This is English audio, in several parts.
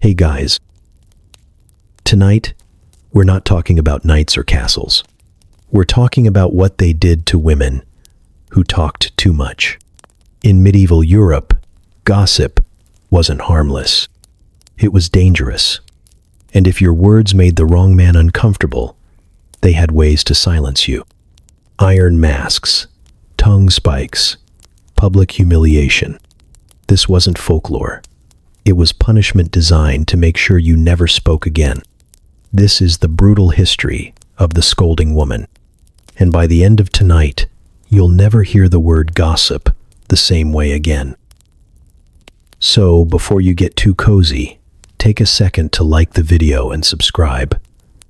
Hey guys, tonight we're not talking about knights or castles. We're talking about what they did to women who talked too much. In medieval Europe, gossip wasn't harmless. It was dangerous. And if your words made the wrong man uncomfortable, they had ways to silence you. Iron masks, tongue spikes, public humiliation. This wasn't folklore. It was punishment designed to make sure you never spoke again. This is the brutal history of the scolding woman. And by the end of tonight, you'll never hear the word gossip the same way again. So, before you get too cozy, take a second to like the video and subscribe,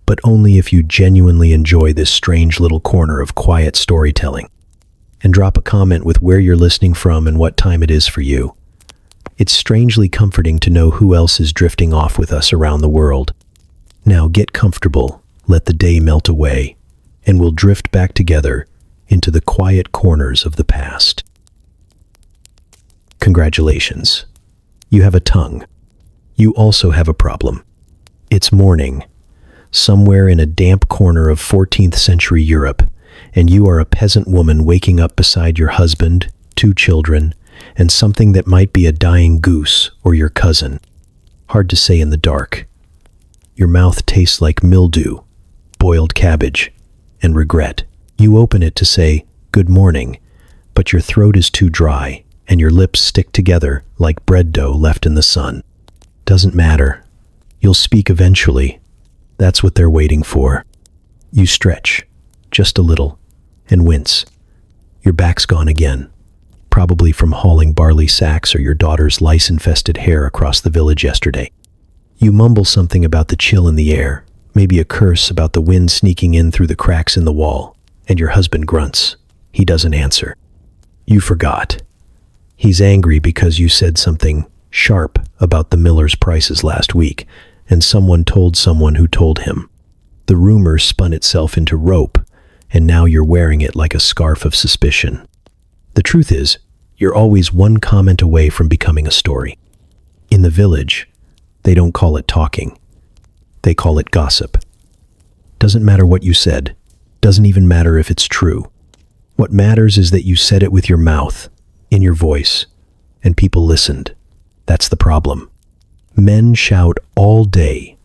but only if you genuinely enjoy this strange little corner of quiet storytelling. And drop a comment with where you're listening from and what time it is for you. It's strangely comforting to know who else is drifting off with us around the world. Now get comfortable, let the day melt away, and we'll drift back together into the quiet corners of the past. Congratulations. You have a tongue. You also have a problem. It's morning, somewhere in a damp corner of 14th century Europe, and you are a peasant woman waking up beside your husband, 2 children, and something that might be a dying goose or your cousin. Hard to say in the dark. Your mouth tastes like mildew, boiled cabbage, and regret. You open it to say, "Good morning," but your throat is too dry, and your lips stick together like bread dough left in the sun. Doesn't matter. You'll speak eventually. That's what they're waiting for. You stretch, just a little, and wince. Your back's gone again, probably from hauling barley sacks or your daughter's lice-infested hair across the village yesterday. You mumble something about the chill in the air, maybe a curse about the wind sneaking in through the cracks in the wall, and your husband grunts. He doesn't answer. You forgot. He's angry because you said something sharp about the miller's prices last week, and someone told someone who told him. The rumor spun itself into rope, and now you're wearing it like a scarf of suspicion. The truth is, you're always one comment away from becoming a story. In the village, they don't call it talking. They call it gossip. Doesn't matter what you said. Doesn't even matter if it's true. What matters is that you said it with your mouth, in your voice, and people listened. That's the problem. Men shout all day,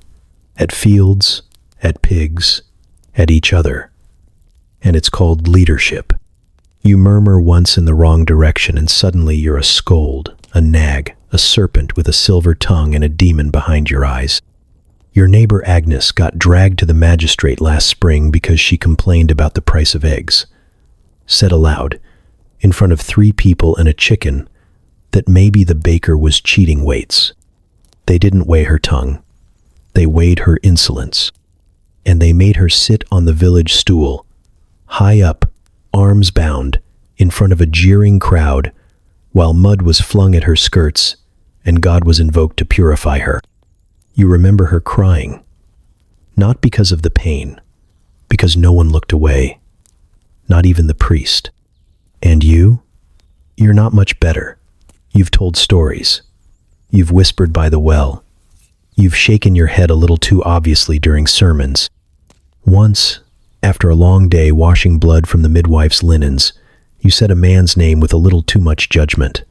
at fields, at pigs, at each other. And it's called leadership. You murmur once in the wrong direction and suddenly you're a scold, a nag, a serpent with a silver tongue and a demon behind your eyes. Your neighbor Agnes got dragged to the magistrate last spring because she complained about the price of eggs. Said aloud, in front of 3 people and a chicken, that maybe the baker was cheating weights. They didn't weigh her tongue. They weighed her insolence. And they made her sit on the village stool, high up, arms bound, in front of a jeering crowd, while mud was flung at her skirts and God was invoked to purify her. You remember her crying, not because of the pain, because no one looked away, not even the priest. And you? You're not much better. You've told stories. You've whispered by the well. You've shaken your head a little too obviously during sermons. Once, after a long day washing blood from the midwife's linens, you said a man's name with a little too much judgment.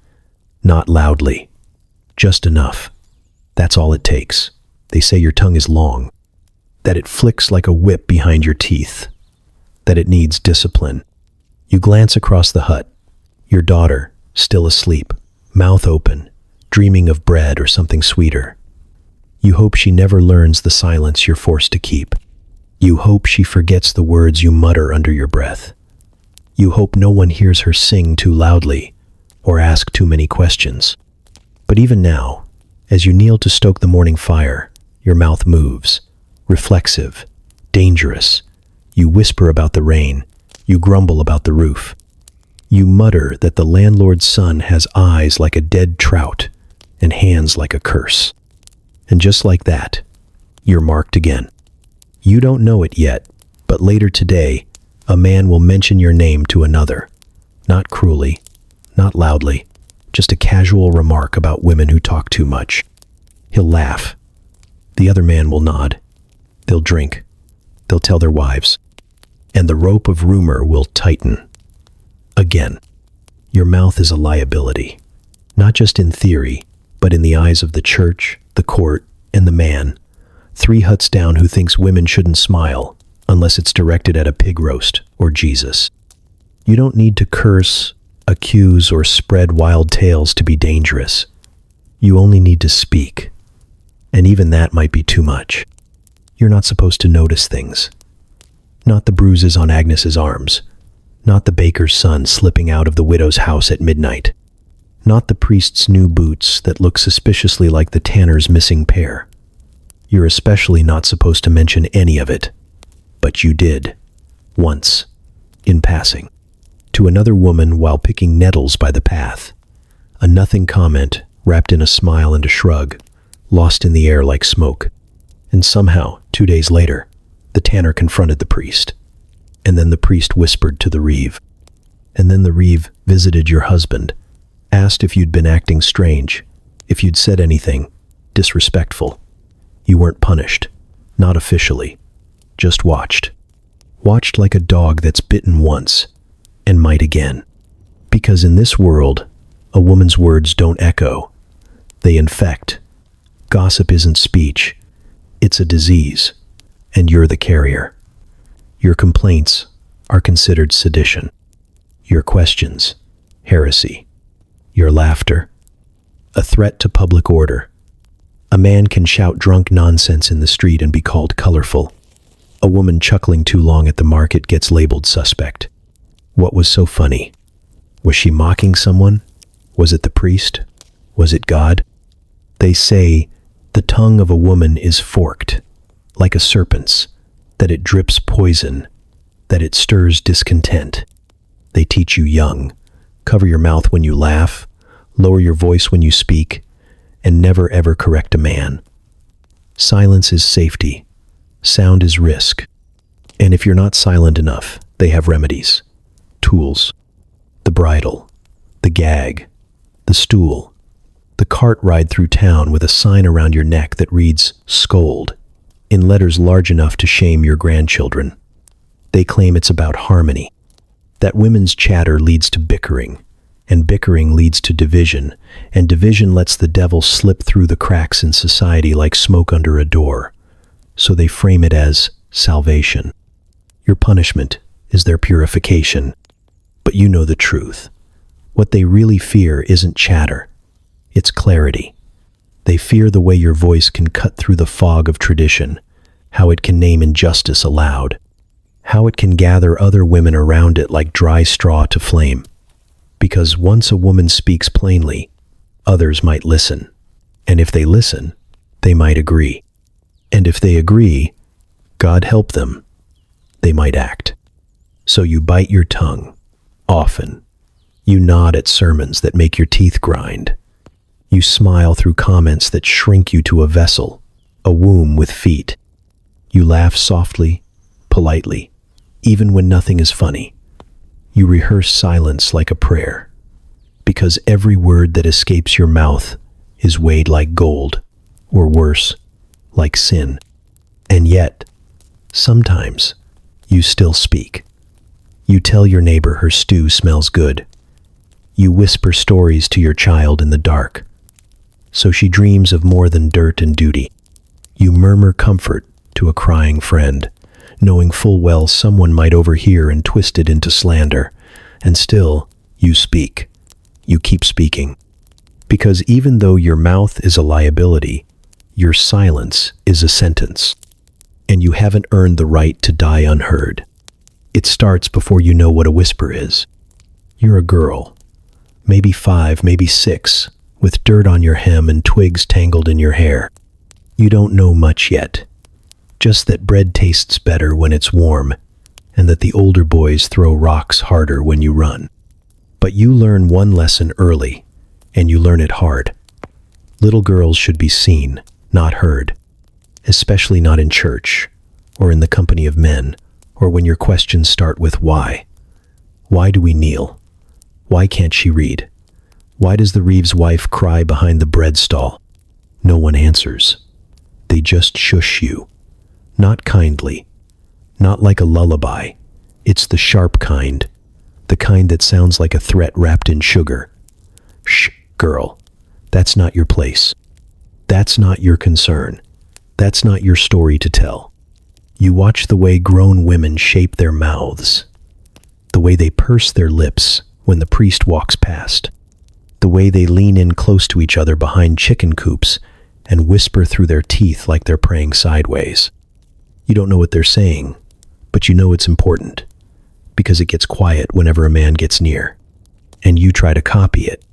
Not loudly. Just enough. That's all it takes. They say your tongue is long, that it flicks like a whip behind your teeth, that it needs discipline. You glance across the hut. Your daughter, still asleep, mouth open, dreaming of bread or something sweeter. You hope she never learns the silence you're forced to keep. You hope she forgets the words you mutter under your breath. You hope no one hears her sing too loudly or ask too many questions. But even now, as you kneel to stoke the morning fire, your mouth moves, reflexive, dangerous. You whisper about the rain. You grumble about the roof. You mutter that the landlord's son has eyes like a dead trout and hands like a curse. And just like that, you're marked again. You don't know it yet, but later today, a man will mention your name to another. Not cruelly, not loudly, just a casual remark about women who talk too much. He'll laugh, The other man will nod. They'll drink. They'll tell their wives. And the rope of rumor will tighten. Again, your mouth is a liability, not just in theory, but in the eyes of the church, the court, and the man, 3 huts down who thinks women shouldn't smile unless it's directed at a pig roast or Jesus. You don't need to curse, accuse, or spread wild tales to be dangerous. You only need to speak. And even that might be too much. You're not supposed to notice things. Not the bruises on Agnes's arms. Not the baker's son slipping out of the widow's house at midnight. Not the priest's new boots that look suspiciously like the tanner's missing pair. You're especially not supposed to mention any of it. But you did. Once. In passing. To another woman while picking nettles by the path. A nothing comment wrapped in a smile and a shrug, lost in the air like smoke. And somehow, 2 days later, the tanner confronted the priest. And then the priest whispered to the reeve. And then the reeve visited your husband, asked if you'd been acting strange, if you'd said anything disrespectful. You weren't punished, not officially, just watched. Watched like a dog that's bitten once and might again. Because in this world, a woman's words don't echo, they infect. Gossip isn't speech, it's a disease, and you're the carrier. Your complaints are considered sedition. Your questions, heresy. Your laughter, a threat to public order. A man can shout drunk nonsense in the street and be called colorful. A woman chuckling too long at the market gets labeled suspect. What was so funny? Was she mocking someone? Was it the priest? Was it God? They say the tongue of a woman is forked, like a serpent's, that it drips poison, that it stirs discontent. They teach you young. Cover your mouth when you laugh, lower your voice when you speak, and never ever correct a man. Silence is safety. Sound is risk. And if you're not silent enough, they have remedies. Tools. The bridle. The gag. The stool. The cart ride through town with a sign around your neck that reads, "Scold," in letters large enough to shame your grandchildren. They claim it's about harmony. That women's chatter leads to bickering, and bickering leads to division, and division lets the devil slip through the cracks in society like smoke under a door. So they frame it as salvation. Your punishment is their purification. But you know the truth. What they really fear isn't chatter. It's clarity. They fear the way your voice can cut through the fog of tradition, how it can name injustice aloud, how it can gather other women around it like dry straw to flame. Because once a woman speaks plainly, others might listen. And if they listen, they might agree. And if they agree, God help them, they might act. So you bite your tongue, often. You nod at sermons that make your teeth grind. You smile through comments that shrink you to a vessel, a womb with feet. You laugh softly, politely, even when nothing is funny. You rehearse silence like a prayer, because every word that escapes your mouth is weighed like gold, or worse, like sin. And yet, sometimes, you still speak. You tell your neighbor her stew smells good. You whisper stories to your child in the dark, so she dreams of more than dirt and duty. You murmur comfort to a crying friend, knowing full well someone might overhear and twist it into slander. And still, you speak. You keep speaking. Because even though your mouth is a liability, your silence is a sentence. And you haven't earned the right to die unheard. It starts before you know what a whisper is. You're a girl, maybe 5, maybe 6, with dirt on your hem and twigs tangled in your hair. You don't know much yet, just that bread tastes better when it's warm, and that the older boys throw rocks harder when you run. But you learn one lesson early, and you learn it hard. Little girls should be seen, not heard, especially not in church, or in the company of men, or when your questions start with why. Why do we kneel? Why can't she read? Why does the reeve's wife cry behind the bread stall? No one answers. They just shush you. Not kindly, not like a lullaby. It's the sharp kind, the kind that sounds like a threat wrapped in sugar. Shh, girl, that's not your place. That's not your concern. That's not your story to tell. You watch the way grown women shape their mouths, the way they purse their lips when the priest walks past, the way they lean in close to each other behind chicken coops and whisper through their teeth like they're praying sideways. You don't know what they're saying, but you know it's important, because it gets quiet whenever a man gets near, and you try to copy it.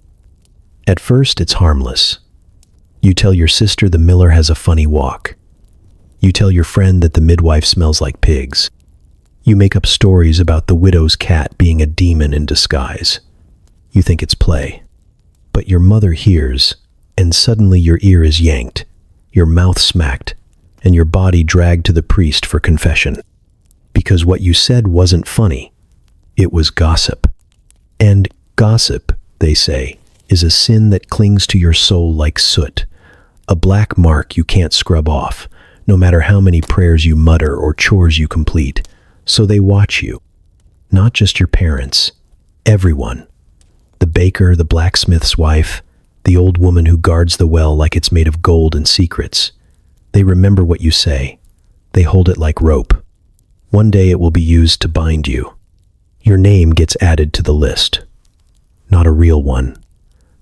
At first, it's harmless. You tell your sister the miller has a funny walk. You tell your friend that the midwife smells like pigs. You make up stories about the widow's cat being a demon in disguise. You think it's play. But your mother hears, and suddenly your ear is yanked, your mouth smacked, and your body dragged to the priest for confession. Because what you said wasn't funny. It was gossip. And gossip, they say, is a sin that clings to your soul like soot, a black mark you can't scrub off, no matter how many prayers you mutter or chores you complete. So they watch you. Not just your parents, everyone. The baker, the blacksmith's wife, the old woman who guards the well like it's made of gold and secrets. They remember what you say. They hold it like rope. One day it will be used to bind you. Your name gets added to the list. Not a real one.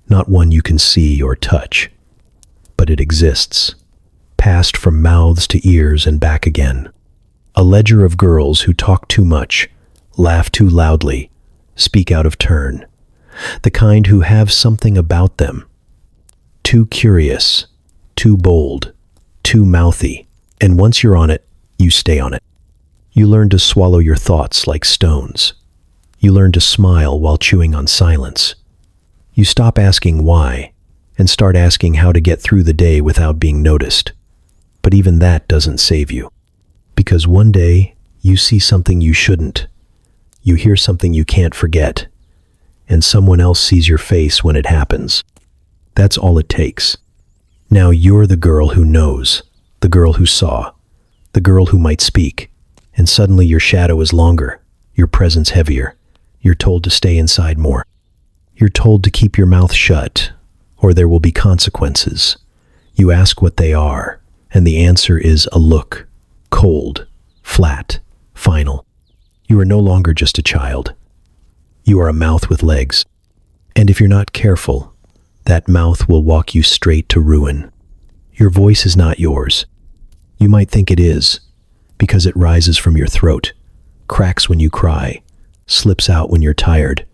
Not one you can see or touch. But it exists. Passed from mouths to ears and back again. A ledger of girls who talk too much, laugh too loudly, speak out of turn. The kind who have something about them. Too curious, too bold, too mouthy. And once you're on it, you stay on it. You learn to swallow your thoughts like stones. You learn to smile while chewing on silence. You stop asking why and start asking how to get through the day without being noticed. But even that doesn't save you. Because one day, you see something you shouldn't. You hear something you can't forget. And someone else sees your face when it happens. That's all it takes. Now you're the girl who knows, the girl who saw, the girl who might speak. And suddenly your shadow is longer, your presence heavier. You're told to stay inside more. You're told to keep your mouth shut, or there will be consequences. You ask what they are, and the answer is a look, cold, flat, final. You are no longer just a child. You are a mouth with legs. And if you're not careful, that mouth will walk you straight to ruin. Your voice is not yours. You might think it is, because it rises from your throat, cracks when you cry, slips out when you're tired,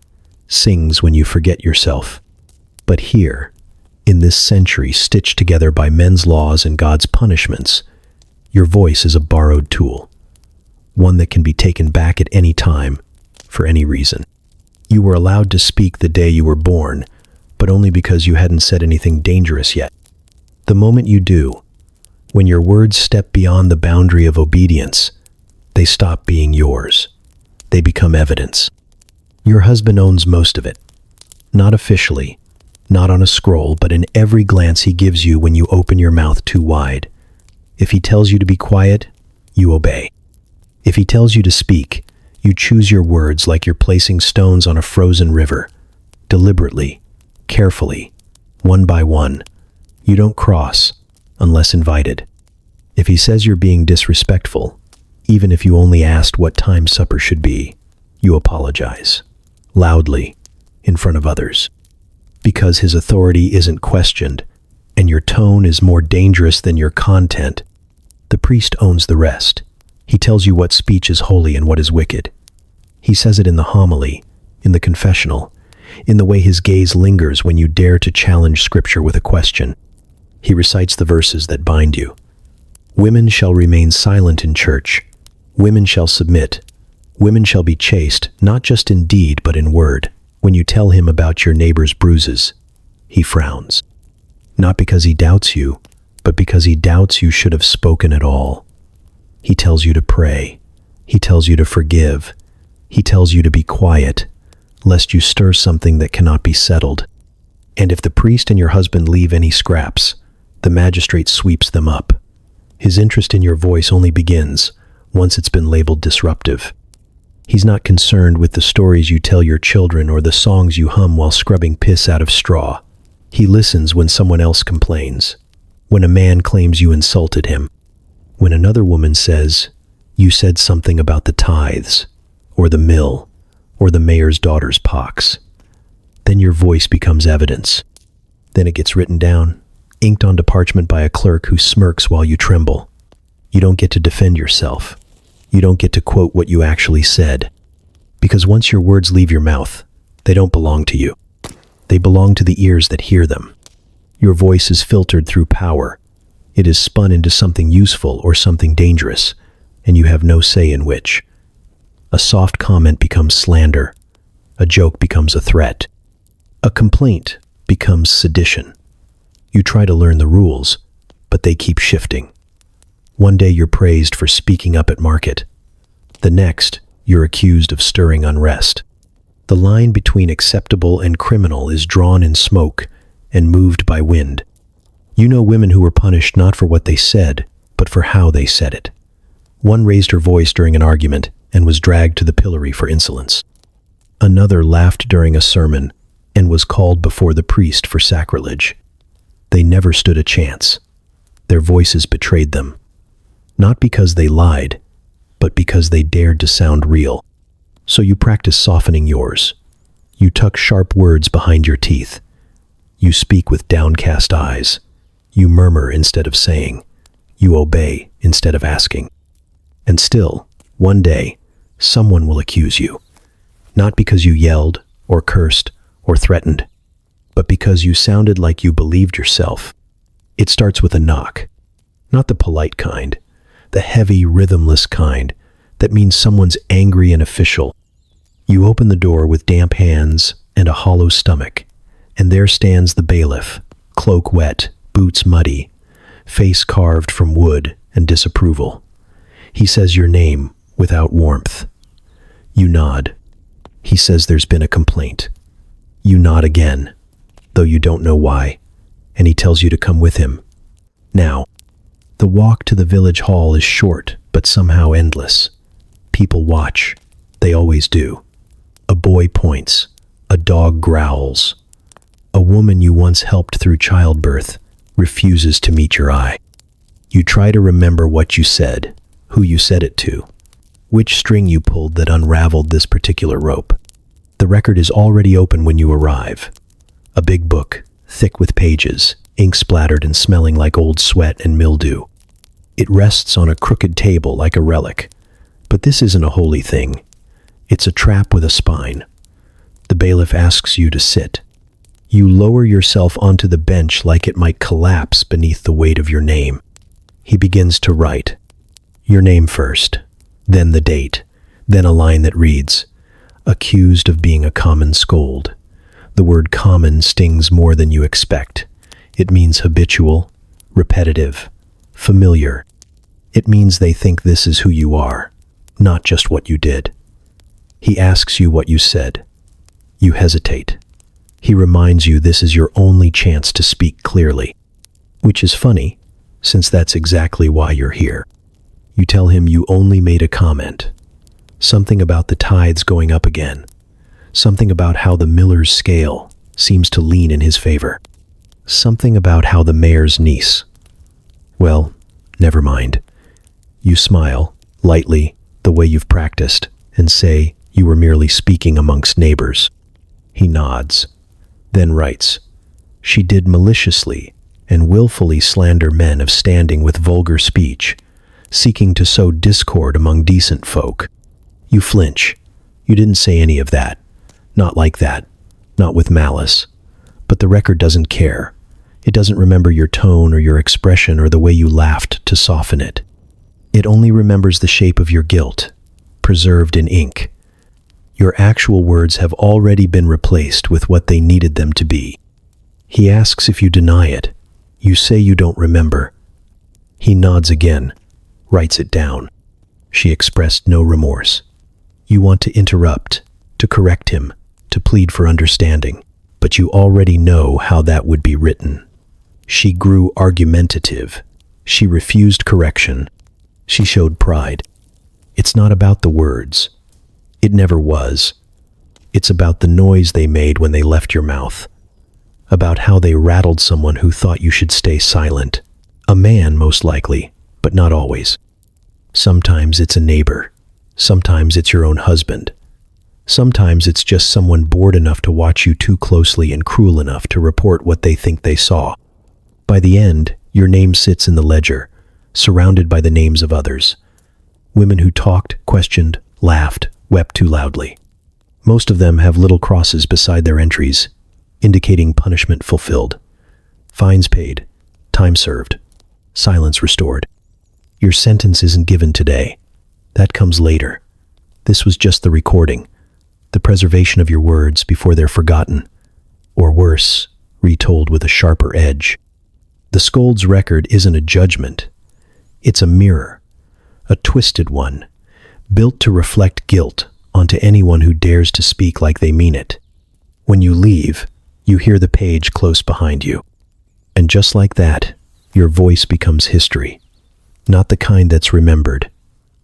sings when you forget yourself. But here, in this century stitched together by men's laws and God's punishments, your voice is a borrowed tool, one that can be taken back at any time, for any reason. You were allowed to speak the day you were born, but only because you hadn't said anything dangerous yet. The moment you do, when your words step beyond the boundary of obedience, they stop being yours. They become evidence. Your husband owns most of it. Not officially, not on a scroll, but in every glance he gives you when you open your mouth too wide. If he tells you to be quiet, you obey. If he tells you to speak, you choose your words like you're placing stones on a frozen river. Deliberately, carefully, one by one. You don't cross, unless invited. If he says you're being disrespectful, even if you only asked what time supper should be, you apologize, loudly, in front of others. Because his authority isn't questioned, and your tone is more dangerous than your content. The priest owns the rest. He tells you what speech is holy and what is wicked. He says it in the homily, in the confessional, in the way his gaze lingers when you dare to challenge Scripture with a question. He recites the verses that bind you. Women shall remain silent in church. Women shall submit. Women shall be chaste, not just in deed but in word. When you tell him about your neighbor's bruises, he frowns. Not because he doubts you, but because he doubts you should have spoken at all. He tells you to pray. He tells you to forgive. He tells you to be quiet, lest you stir something that cannot be settled. And if the priest and your husband leave any scraps, the magistrate sweeps them up. His interest in your voice only begins once it's been labeled disruptive. He's not concerned with the stories you tell your children or the songs you hum while scrubbing piss out of straw. He listens when someone else complains, when a man claims you insulted him, when another woman says, "You said something about the tithes, or the mill, or the mayor's daughter's pox." Then your voice becomes evidence. Then it gets written down, inked onto parchment by a clerk who smirks while you tremble. You don't get to defend yourself. You don't get to quote what you actually said. Because once your words leave your mouth, they don't belong to you. They belong to the ears that hear them. Your voice is filtered through power. It is spun into something useful or something dangerous, and you have no say in which. A soft comment becomes slander. A joke becomes a threat. A complaint becomes sedition. You try to learn the rules, but they keep shifting. One day you're praised for speaking up at market. The next, you're accused of stirring unrest. The line between acceptable and criminal is drawn in smoke and moved by wind. You know women who were punished not for what they said, but for how they said it. One raised her voice during an argument and was dragged to the pillory for insolence. Another laughed during a sermon and was called before the priest for sacrilege. They never stood a chance. Their voices betrayed them. Not because they lied, but because they dared to sound real. So you practice softening yours. You tuck sharp words behind your teeth. You speak with downcast eyes. You murmur instead of saying. You obey instead of asking. And still, one day, someone will accuse you. Not because you yelled, or cursed, or threatened, but because you sounded like you believed yourself. It starts with a knock. Not the polite kind. The heavy, rhythmless kind that means someone's angry and official. You open the door with damp hands and a hollow stomach, and there stands the bailiff, cloak wet, boots muddy, face carved from wood and disapproval. He says your name without warmth. You nod. He says there's been a complaint. You nod again, though you don't know why, and he tells you to come with him. Now, the walk to the village hall is short, but somehow endless. People watch. They always do. A boy points. A dog growls. A woman you once helped through childbirth refuses to meet your eye. You try to remember what you said, who you said it to, which string you pulled that unraveled this particular rope. The record is already open when you arrive. A big book, thick with pages, ink splattered and smelling like old sweat and mildew. It rests on a crooked table like a relic. But this isn't a holy thing. It's a trap with a spine. The bailiff asks you to sit. You lower yourself onto the bench like it might collapse beneath the weight of your name. He begins to write. Your name first, then the date, then a line that reads, "Accused of being a common scold." The word common stings more than you expect. It means habitual, repetitive, familiar. It means they think this is who you are, not just what you did. He asks you what you said. You hesitate. He reminds you this is your only chance to speak clearly, which is funny, since that's exactly why you're here. You tell him you only made a comment. Something about the tides going up again. Something about how the miller's scale seems to lean in his favor. Something about how the mayor's niece. Well, never mind. You smile, lightly, the way you've practiced, and say you were merely speaking amongst neighbors. He nods, then writes, "She did maliciously and willfully slander men of standing with vulgar speech, seeking to sow discord among decent folk." You flinch. You didn't say any of that. Not like that. Not with malice. But the record doesn't care. It doesn't remember your tone or your expression or the way you laughed to soften it. It only remembers the shape of your guilt, preserved in ink. Your actual words have already been replaced with what they needed them to be. He asks if you deny it. You say you don't remember. He nods again, writes it down. She expressed no remorse. You want to interrupt, to correct him, to plead for understanding, but you already know how that would be written. She grew argumentative. She refused correction. She showed pride. It's not about the words. It never was. It's about the noise they made when they left your mouth. About how they rattled someone who thought you should stay silent. A man, most likely, but not always. Sometimes it's a neighbor. Sometimes it's your own husband. Sometimes it's just someone bored enough to watch you too closely and cruel enough to report what they think they saw. By the end, your name sits in the ledger, surrounded by the names of others. Women who talked, questioned, laughed, wept too loudly. Most of them have little crosses beside their entries, indicating punishment fulfilled. Fines paid, time served, silence restored. Your sentence isn't given today. That comes later. This was just the recording, the preservation of your words before they're forgotten, or worse, retold with a sharper edge. The scold's record isn't a judgment. It's a mirror, a twisted one, built to reflect guilt onto anyone who dares to speak like they mean it. When you leave, you hear the page close behind you. And just like that, your voice becomes history. Not the kind that's remembered,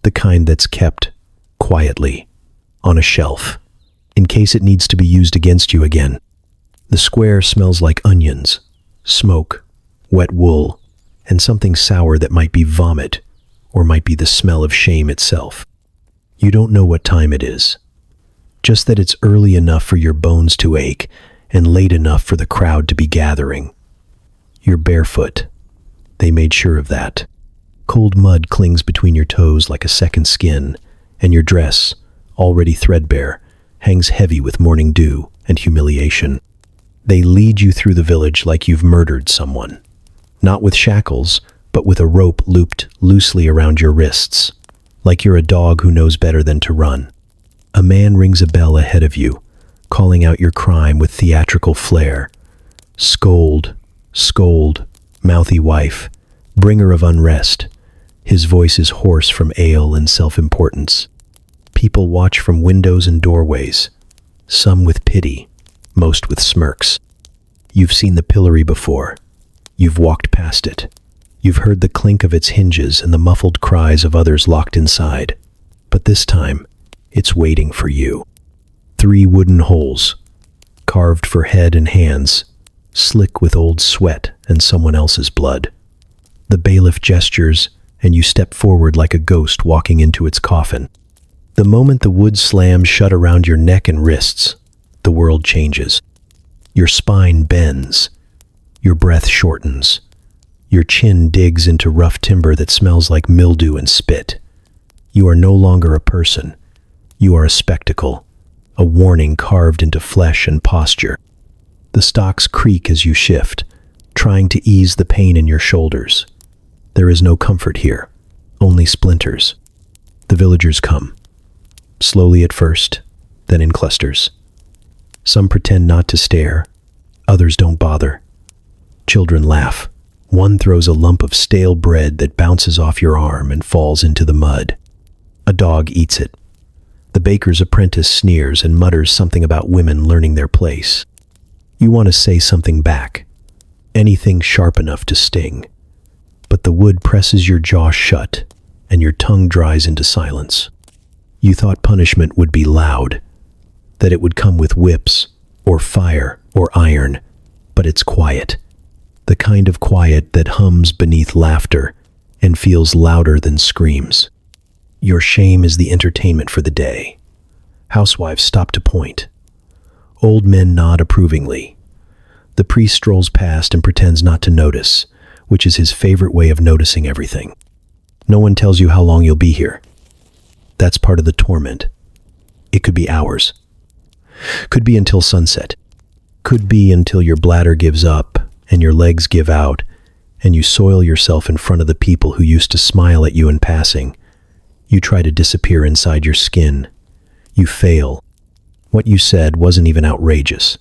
the kind that's kept quietly on a shelf, in case it needs to be used against you again. The square smells like onions, smoke, wet wool, and something sour that might be vomit, or might be the smell of shame itself. You don't know what time it is, just that it's early enough for your bones to ache and late enough for the crowd to be gathering. You're barefoot. They made sure of that. Cold mud clings between your toes like a second skin, and your dress, already threadbare, hangs heavy with morning dew and humiliation. They lead you through the village like you've murdered someone. Not with shackles, but with a rope looped loosely around your wrists, like you're a dog who knows better than to run. A man rings a bell ahead of you, calling out your crime with theatrical flair. Scold, scold, mouthy wife, bringer of unrest. His voice is hoarse from ale and self-importance. People watch from windows and doorways, some with pity, most with smirks. You've seen the pillory before. You've walked past it. You've heard the clink of its hinges and the muffled cries of others locked inside. But this time, it's waiting for you. 3 wooden holes, carved for head and hands, slick with old sweat and someone else's blood. The bailiff gestures, and you step forward like a ghost walking into its coffin. The moment the wood slams shut around your neck and wrists, the world changes. Your spine bends. Your breath shortens. Your chin digs into rough timber that smells like mildew and spit. You are no longer a person. You are a spectacle, a warning carved into flesh and posture. The stocks creak as you shift, trying to ease the pain in your shoulders. There is no comfort here, only splinters. The villagers come, slowly at first, then in clusters. Some pretend not to stare, others don't bother. Children laugh. One throws a lump of stale bread that bounces off your arm and falls into the mud. A dog eats it. The baker's apprentice sneers and mutters something about women learning their place. You want to say something back, anything sharp enough to sting. But the wood presses your jaw shut, and your tongue dries into silence. You thought punishment would be loud, that it would come with whips, or fire, or iron, but it's quiet. The kind of quiet that hums beneath laughter and feels louder than screams. Your shame is the entertainment for the day. Housewives stop to point. Old men nod approvingly. The priest strolls past and pretends not to notice, which is his favorite way of noticing everything. No one tells you how long you'll be here. That's part of the torment. It could be hours. Could be until sunset. Could be until your bladder gives up and your legs give out and you soil yourself in front of the people who used to smile at you in passing. You try to disappear inside your skin. You fail. What you said wasn't even outrageous.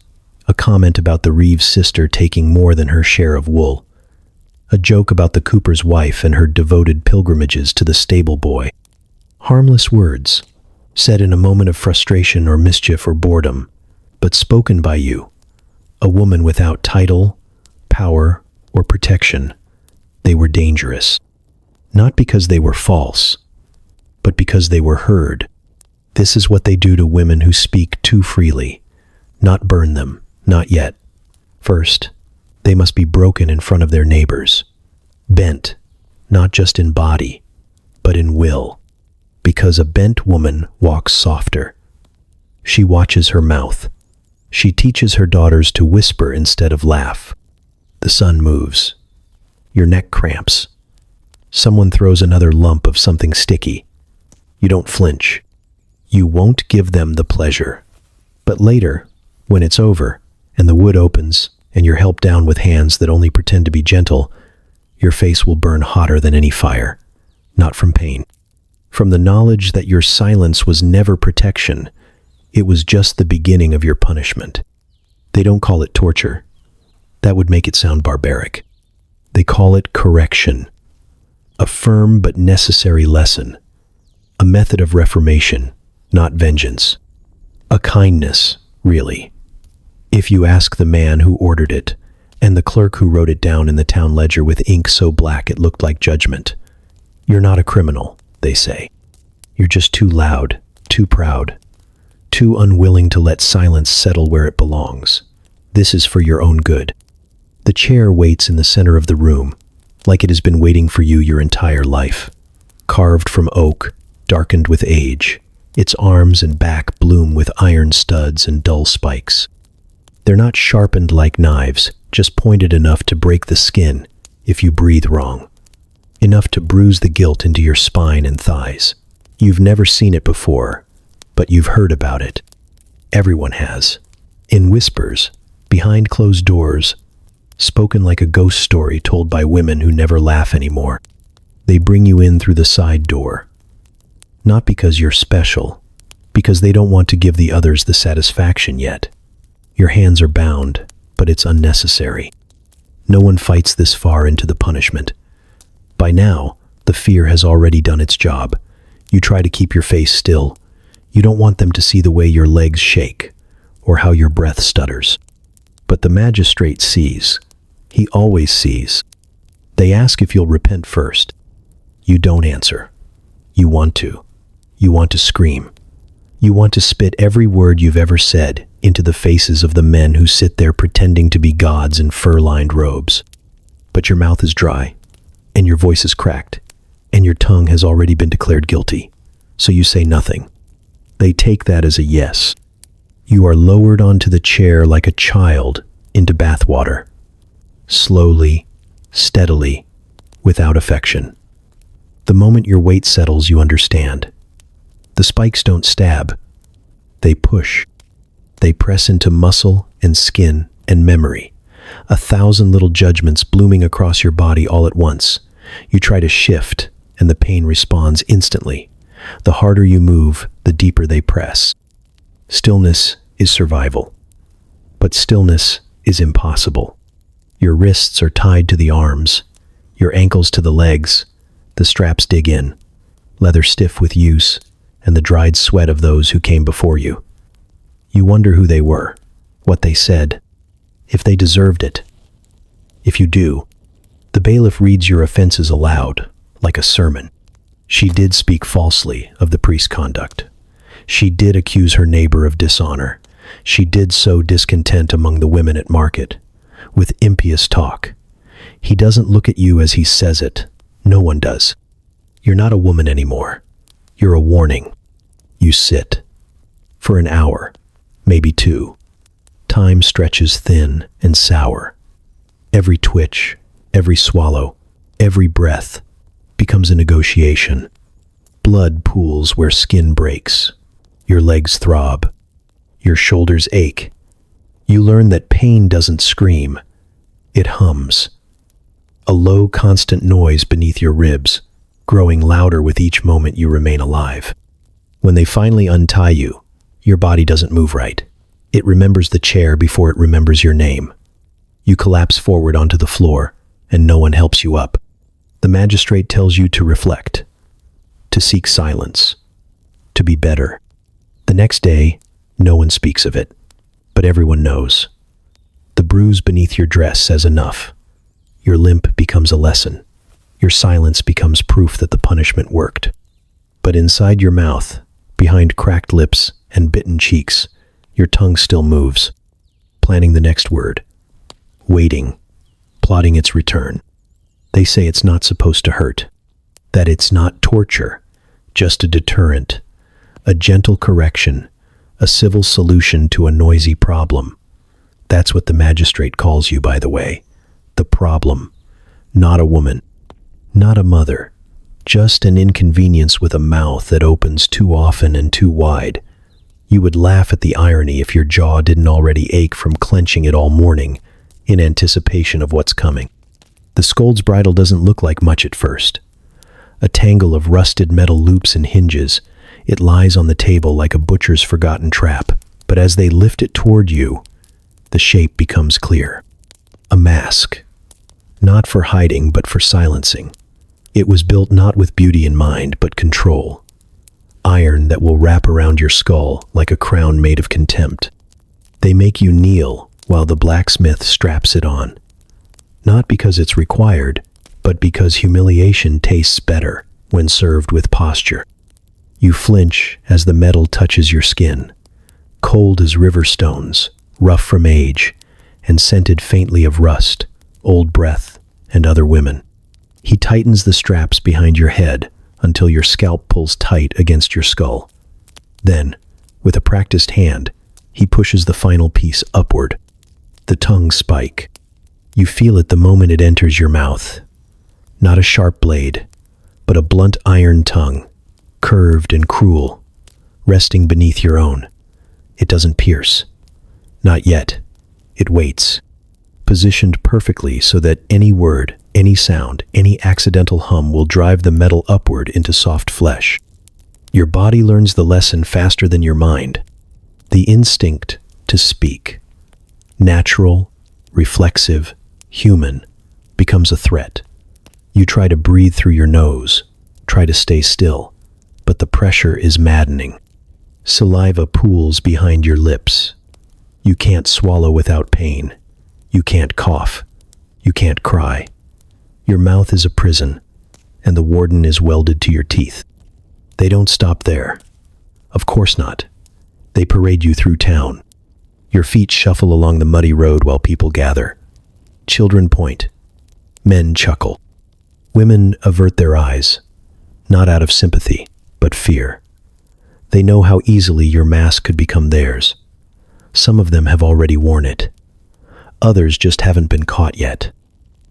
A comment about the Reeves sister taking more than her share of wool. A joke about the cooper's wife and her devoted pilgrimages to the stable boy. Harmless words, said in a moment of frustration or mischief or boredom, but spoken by you, a woman without title, power, or protection, They were dangerous. Not because they were false, but because they were heard. This is what they do to women who speak too freely. Not burn them, not yet. First, they must be broken in front of their neighbors. Bent, not just in body, but in will. Because a bent woman walks softer. She watches her mouth. She teaches her daughters to whisper instead of laugh. The sun moves. Your neck cramps. Someone throws another lump of something sticky. You don't flinch. You won't give them the pleasure. But later, when it's over, and the wood opens, and you're helped down with hands that only pretend to be gentle, your face will burn hotter than any fire. Not from pain. From the knowledge that your silence was never protection. It was just the beginning of your punishment. They don't call it torture. That would make it sound barbaric. They call it correction. A firm but necessary lesson. A method of reformation, not vengeance. A kindness, really. If you ask the man who ordered it, and the clerk who wrote it down in the town ledger with ink so black it looked like judgment, "You're not a criminal," they say. "You're just too loud, too proud, too unwilling to let silence settle where it belongs. This is for your own good." The chair waits in the center of the room, like it has been waiting for you your entire life. Carved from oak, darkened with age, its arms and back bloom with iron studs and dull spikes. They're not sharpened like knives, just pointed enough to break the skin if you breathe wrong. Enough to bruise the guilt into your spine and thighs. You've never seen it before, but you've heard about it. Everyone has. In whispers, behind closed doors, spoken like a ghost story told by women who never laugh anymore. They bring you in through the side door. Not because you're special, because they don't want to give the others the satisfaction yet. Your hands are bound, but it's unnecessary. No one fights this far into the punishment. By now, the fear has already done its job. You try to keep your face still. You don't want them to see the way your legs shake, or how your breath stutters. But the magistrate sees. He always sees. They ask if you'll repent first. You don't answer. You want to. You want to scream. You want to spit every word you've ever said into the faces of the men who sit there pretending to be gods in fur-lined robes. But your mouth is dry, and your voice is cracked, and your tongue has already been declared guilty, so you say nothing. They take that as a yes. You are lowered onto the chair like a child into bathwater. Slowly, steadily, without affection. The moment your weight settles, you understand. The spikes don't stab. They push. They press into muscle and skin and memory. 1,000 little judgments blooming across your body all at once. You try to shift, and the pain responds instantly. The harder you move, the deeper they press. Stillness is survival. But stillness is impossible. Your wrists are tied to the arms, your ankles to the legs. The straps dig in, leather stiff with use, and the dried sweat of those who came before you. You wonder who they were, what they said, if they deserved it. If you do, the bailiff reads your offenses aloud, like a sermon. She did speak falsely of the priest's conduct. She did accuse her neighbor of dishonor. She did sow discontent among the women at market, with impious talk. He doesn't look at you as he says it. No one does. You're not a woman anymore. You're a warning. You sit. For an hour, maybe 2. Time stretches thin and sour. Every twitch, every swallow, every breath becomes a negotiation. Blood pools where skin breaks. Your legs throb. Your shoulders ache. You learn that pain doesn't scream. It hums. A low, constant noise beneath your ribs, growing louder with each moment you remain alive. When they finally untie you, your body doesn't move right. It remembers the chair before it remembers your name. You collapse forward onto the floor, and no one helps you up. The magistrate tells you to reflect, to seek silence, to be better. The next day, no one speaks of it, but everyone knows. The bruise beneath your dress says enough. Your limp becomes a lesson. Your silence becomes proof that the punishment worked. But inside your mouth, behind cracked lips and bitten cheeks, your tongue still moves, planning the next word, waiting, plotting its return. They say it's not supposed to hurt, that it's not torture, just a deterrent, a gentle correction, a civil solution to a noisy problem. That's what the magistrate calls you, by the way. The problem. Not a woman. Not a mother. Just an inconvenience with a mouth that opens too often and too wide. You would laugh at the irony if your jaw didn't already ache from clenching it all morning in anticipation of what's coming. The scold's bridle doesn't look like much at first. A tangle of rusted metal loops and hinges, it lies on the table like a butcher's forgotten trap. But as they lift it toward you, the shape becomes clear. A mask. Not for hiding, but for silencing. It was built not with beauty in mind, but control. Iron that will wrap around your skull like a crown made of contempt. They make you kneel while the blacksmith straps it on. Not because it's required, but because humiliation tastes better when served with posture. You flinch as the metal touches your skin, cold as river stones, rough from age, and scented faintly of rust, old breath, and other women. He tightens the straps behind your head until your scalp pulls tight against your skull. Then, with a practiced hand, he pushes the final piece upward. The tongue spike. You feel it the moment it enters your mouth. Not a sharp blade, but a blunt iron tongue, curved and cruel, resting beneath your own. It doesn't pierce. Not yet. It waits, positioned perfectly so that any word, any sound, any accidental hum will drive the metal upward into soft flesh. Your body learns the lesson faster than your mind. The instinct to speak, natural, reflexive, human, becomes a threat. You try to breathe through your nose, try to stay still, but the pressure is maddening. Saliva pools behind your lips. You can't swallow without pain. You can't cough. You can't cry. Your mouth is a prison, and the warden is welded to your teeth. They don't stop there. Of course not. They parade you through town. Your feet shuffle along the muddy road while people gather. Children point. Men chuckle. Women avert their eyes, not out of sympathy, but fear. They know how easily your mask could become theirs. Some of them have already worn it. Others just haven't been caught yet.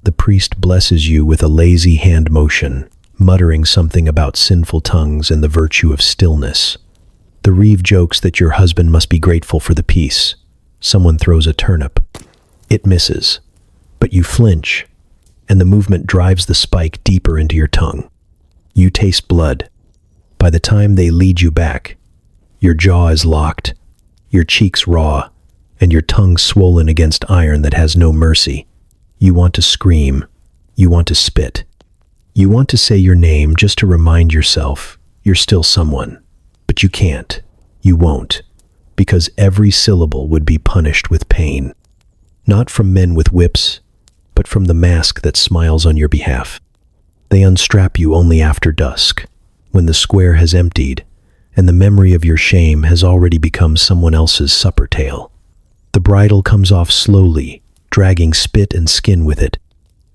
The priest blesses you with a lazy hand motion, muttering something about sinful tongues and the virtue of stillness. The reeve jokes that your husband must be grateful for the peace. Someone throws a turnip. It misses, but you flinch, and the movement drives the spike deeper into your tongue. You taste blood. By the time they lead you back, your jaw is locked, your cheeks raw, and your tongue swollen against iron that has no mercy. You want to scream. You want to spit. You want to say your name just to remind yourself you're still someone. But you can't. You won't. Because every syllable would be punished with pain. Not from men with whips, but from the mask that smiles on your behalf. They unstrap you only after dusk, when the square has emptied, and the memory of your shame has already become someone else's supper tale. The bridle comes off slowly, dragging spit and skin with it.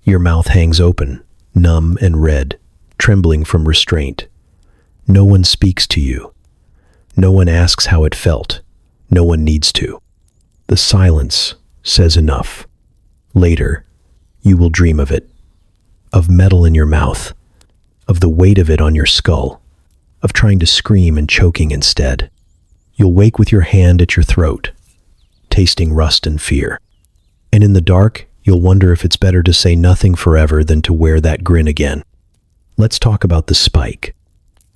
Your mouth hangs open, numb and red, trembling from restraint. No one speaks to you. No one asks how it felt. No one needs to. The silence says enough. Later, you will dream of it, of metal in your mouth, of the weight of it on your skull, of trying to scream and choking instead. You'll wake with your hand at your throat, tasting rust and fear. And in the dark, you'll wonder if it's better to say nothing forever than to wear that grin again. Let's talk about the spike,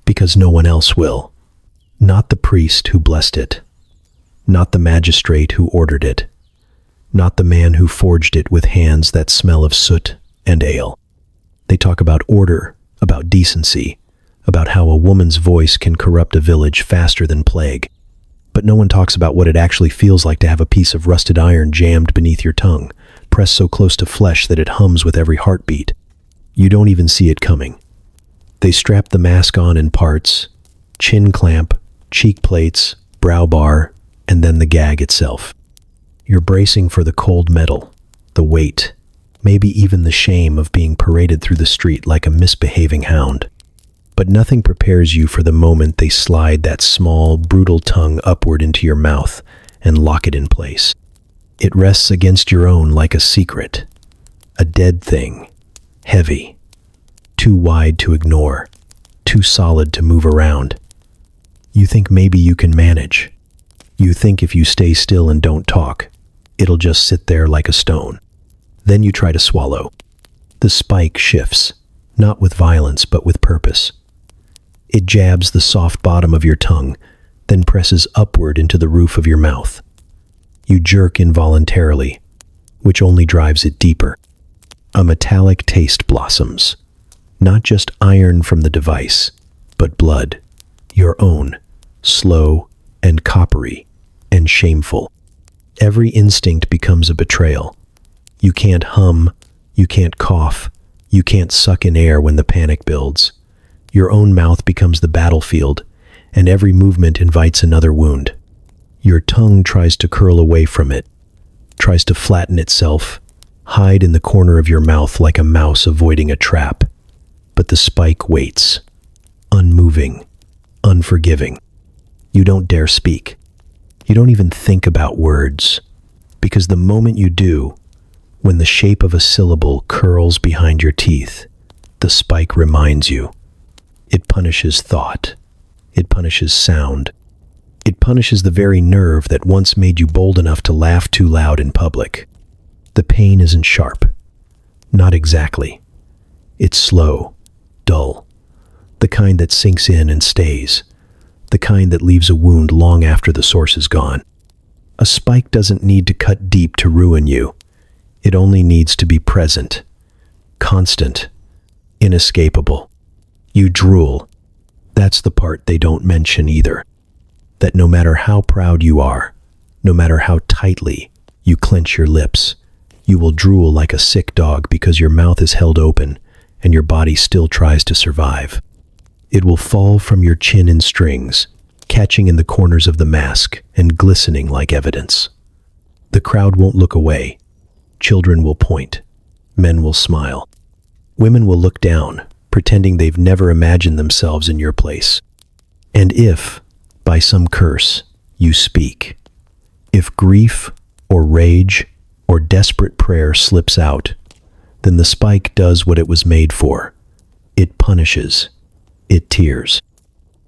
because no one else will. Not the priest who blessed it, not the magistrate who ordered it, not the man who forged it with hands that smell of soot and ale. They talk about order, about decency, about how a woman's voice can corrupt a village faster than plague. But no one talks about what it actually feels like to have a piece of rusted iron jammed beneath your tongue, pressed so close to flesh that it hums with every heartbeat. You don't even see it coming. They strap the mask on in parts: chin clamp, cheek plates, brow bar, and then the gag itself. You're bracing for the cold metal, the weight, maybe even the shame of being paraded through the street like a misbehaving hound. But nothing prepares you for the moment they slide that small, brutal tongue upward into your mouth and lock it in place. It rests against your own like a secret, a dead thing, heavy, too wide to ignore, too solid to move around. You think maybe you can manage. You think if you stay still and don't talk, it'll just sit there like a stone. Then you try to swallow. The spike shifts, not with violence but with purpose. It jabs the soft bottom of your tongue, then presses upward into the roof of your mouth. You jerk involuntarily, which only drives it deeper. A metallic taste blossoms. Not just iron from the device, but blood, your own, slow and coppery and shameful. Every instinct becomes a betrayal. You can't hum, you can't cough, you can't suck in air when the panic builds. Your own mouth becomes the battlefield, and every movement invites another wound. Your tongue tries to curl away from it, tries to flatten itself, hide in the corner of your mouth like a mouse avoiding a trap. But the spike waits, unmoving, unforgiving. You don't dare speak. You don't even think about words, because the moment you do, when the shape of a syllable curls behind your teeth, the spike reminds you. It punishes thought. It punishes sound. It punishes the very nerve that once made you bold enough to laugh too loud in public. The pain isn't sharp. Not exactly. It's slow, dull. The kind that sinks in and stays. The kind that leaves a wound long after the source is gone. A spike doesn't need to cut deep to ruin you. It only needs to be present, constant, inescapable. You drool. That's the part they don't mention either. That no matter how proud you are, no matter how tightly you clench your lips, you will drool like a sick dog because your mouth is held open and your body still tries to survive. It will fall from your chin in strings, catching in the corners of the mask and glistening like evidence. The crowd won't look away. Children will point. Men will smile. Women will look down, pretending they've never imagined themselves in your place. And if, by some curse, you speak, if grief or rage or desperate prayer slips out, then the spike does what it was made for. It punishes. It tears.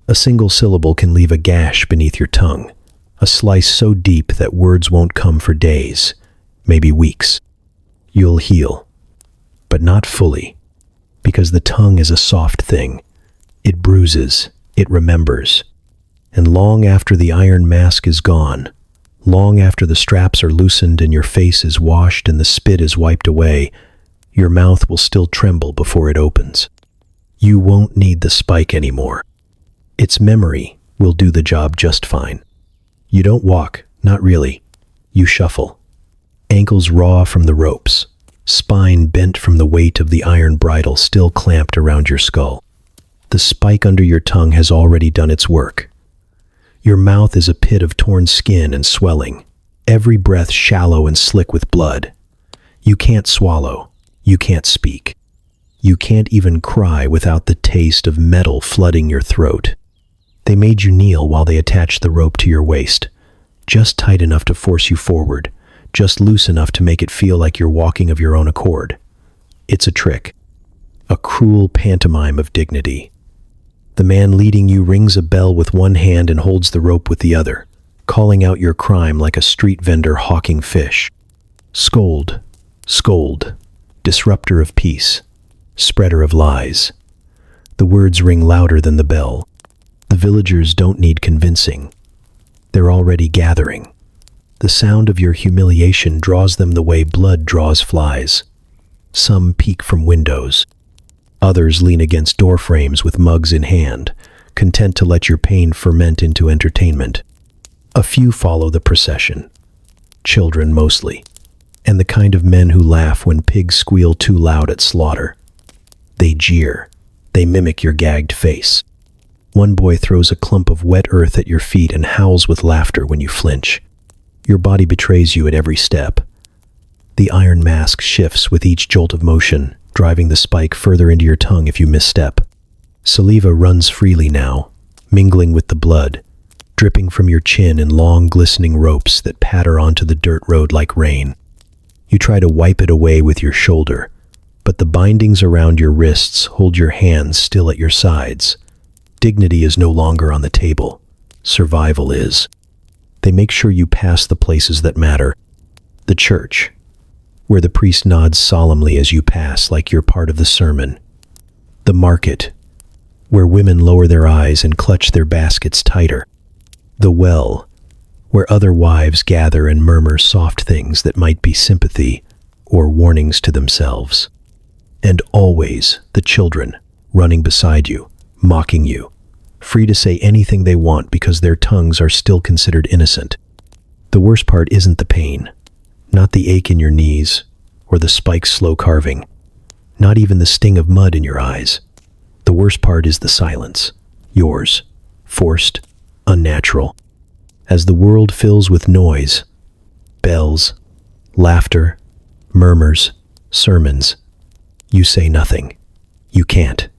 A single syllable can leave a gash beneath your tongue, a slice so deep that words won't come for days, maybe weeks. You'll heal, but not fully, because the tongue is a soft thing. It bruises, it remembers. And long after the iron mask is gone, long after the straps are loosened and your face is washed and the spit is wiped away, your mouth will still tremble before it opens. You won't need the spike anymore. Its memory will do the job just fine. You don't walk, not really. You shuffle. Ankles raw from the ropes, spine bent from the weight of the iron bridle still clamped around your skull. The spike under your tongue has already done its work. Your mouth is a pit of torn skin and swelling, every breath shallow and slick with blood. You can't swallow. You can't speak. You can't even cry without the taste of metal flooding your throat. They made you kneel while they attached the rope to your waist, just tight enough to force you forward, just loose enough to make it feel like you're walking of your own accord. It's a trick, a cruel pantomime of dignity. The man leading you rings a bell with one hand and holds the rope with the other, calling out your crime like a street vendor hawking fish. Scold, scold, disruptor of peace, spreader of lies. The words ring louder than the bell. The villagers don't need convincing. They're already gathering. The sound of your humiliation draws them the way blood draws flies. Some peek from windows. Others lean against door frames with mugs in hand, content to let your pain ferment into entertainment. A few follow the procession. Children mostly, and the kind of men who laugh when pigs squeal too loud at slaughter. They jeer. They mimic your gagged face. One boy throws a clump of wet earth at your feet and howls with laughter when you flinch. Your body betrays you at every step. The iron mask shifts with each jolt of motion, driving the spike further into your tongue if you misstep. Saliva runs freely now, mingling with the blood, dripping from your chin in long, glistening ropes that patter onto the dirt road like rain. You try to wipe it away with your shoulder, but the bindings around your wrists hold your hands still at your sides. Dignity is no longer on the table. Survival is. They make sure you pass the places that matter. The church, where the priest nods solemnly as you pass like you're part of the sermon. The market, where women lower their eyes and clutch their baskets tighter. The well, where other wives gather and murmur soft things that might be sympathy or warnings to themselves. And always the children, running beside you, mocking you, free to say anything they want because their tongues are still considered innocent. The worst part isn't the pain, not the ache in your knees or the spike's slow carving, not even the sting of mud in your eyes. The worst part is the silence, yours, forced, unnatural. As the world fills with noise, bells, laughter, murmurs, sermons, you say nothing. You can't.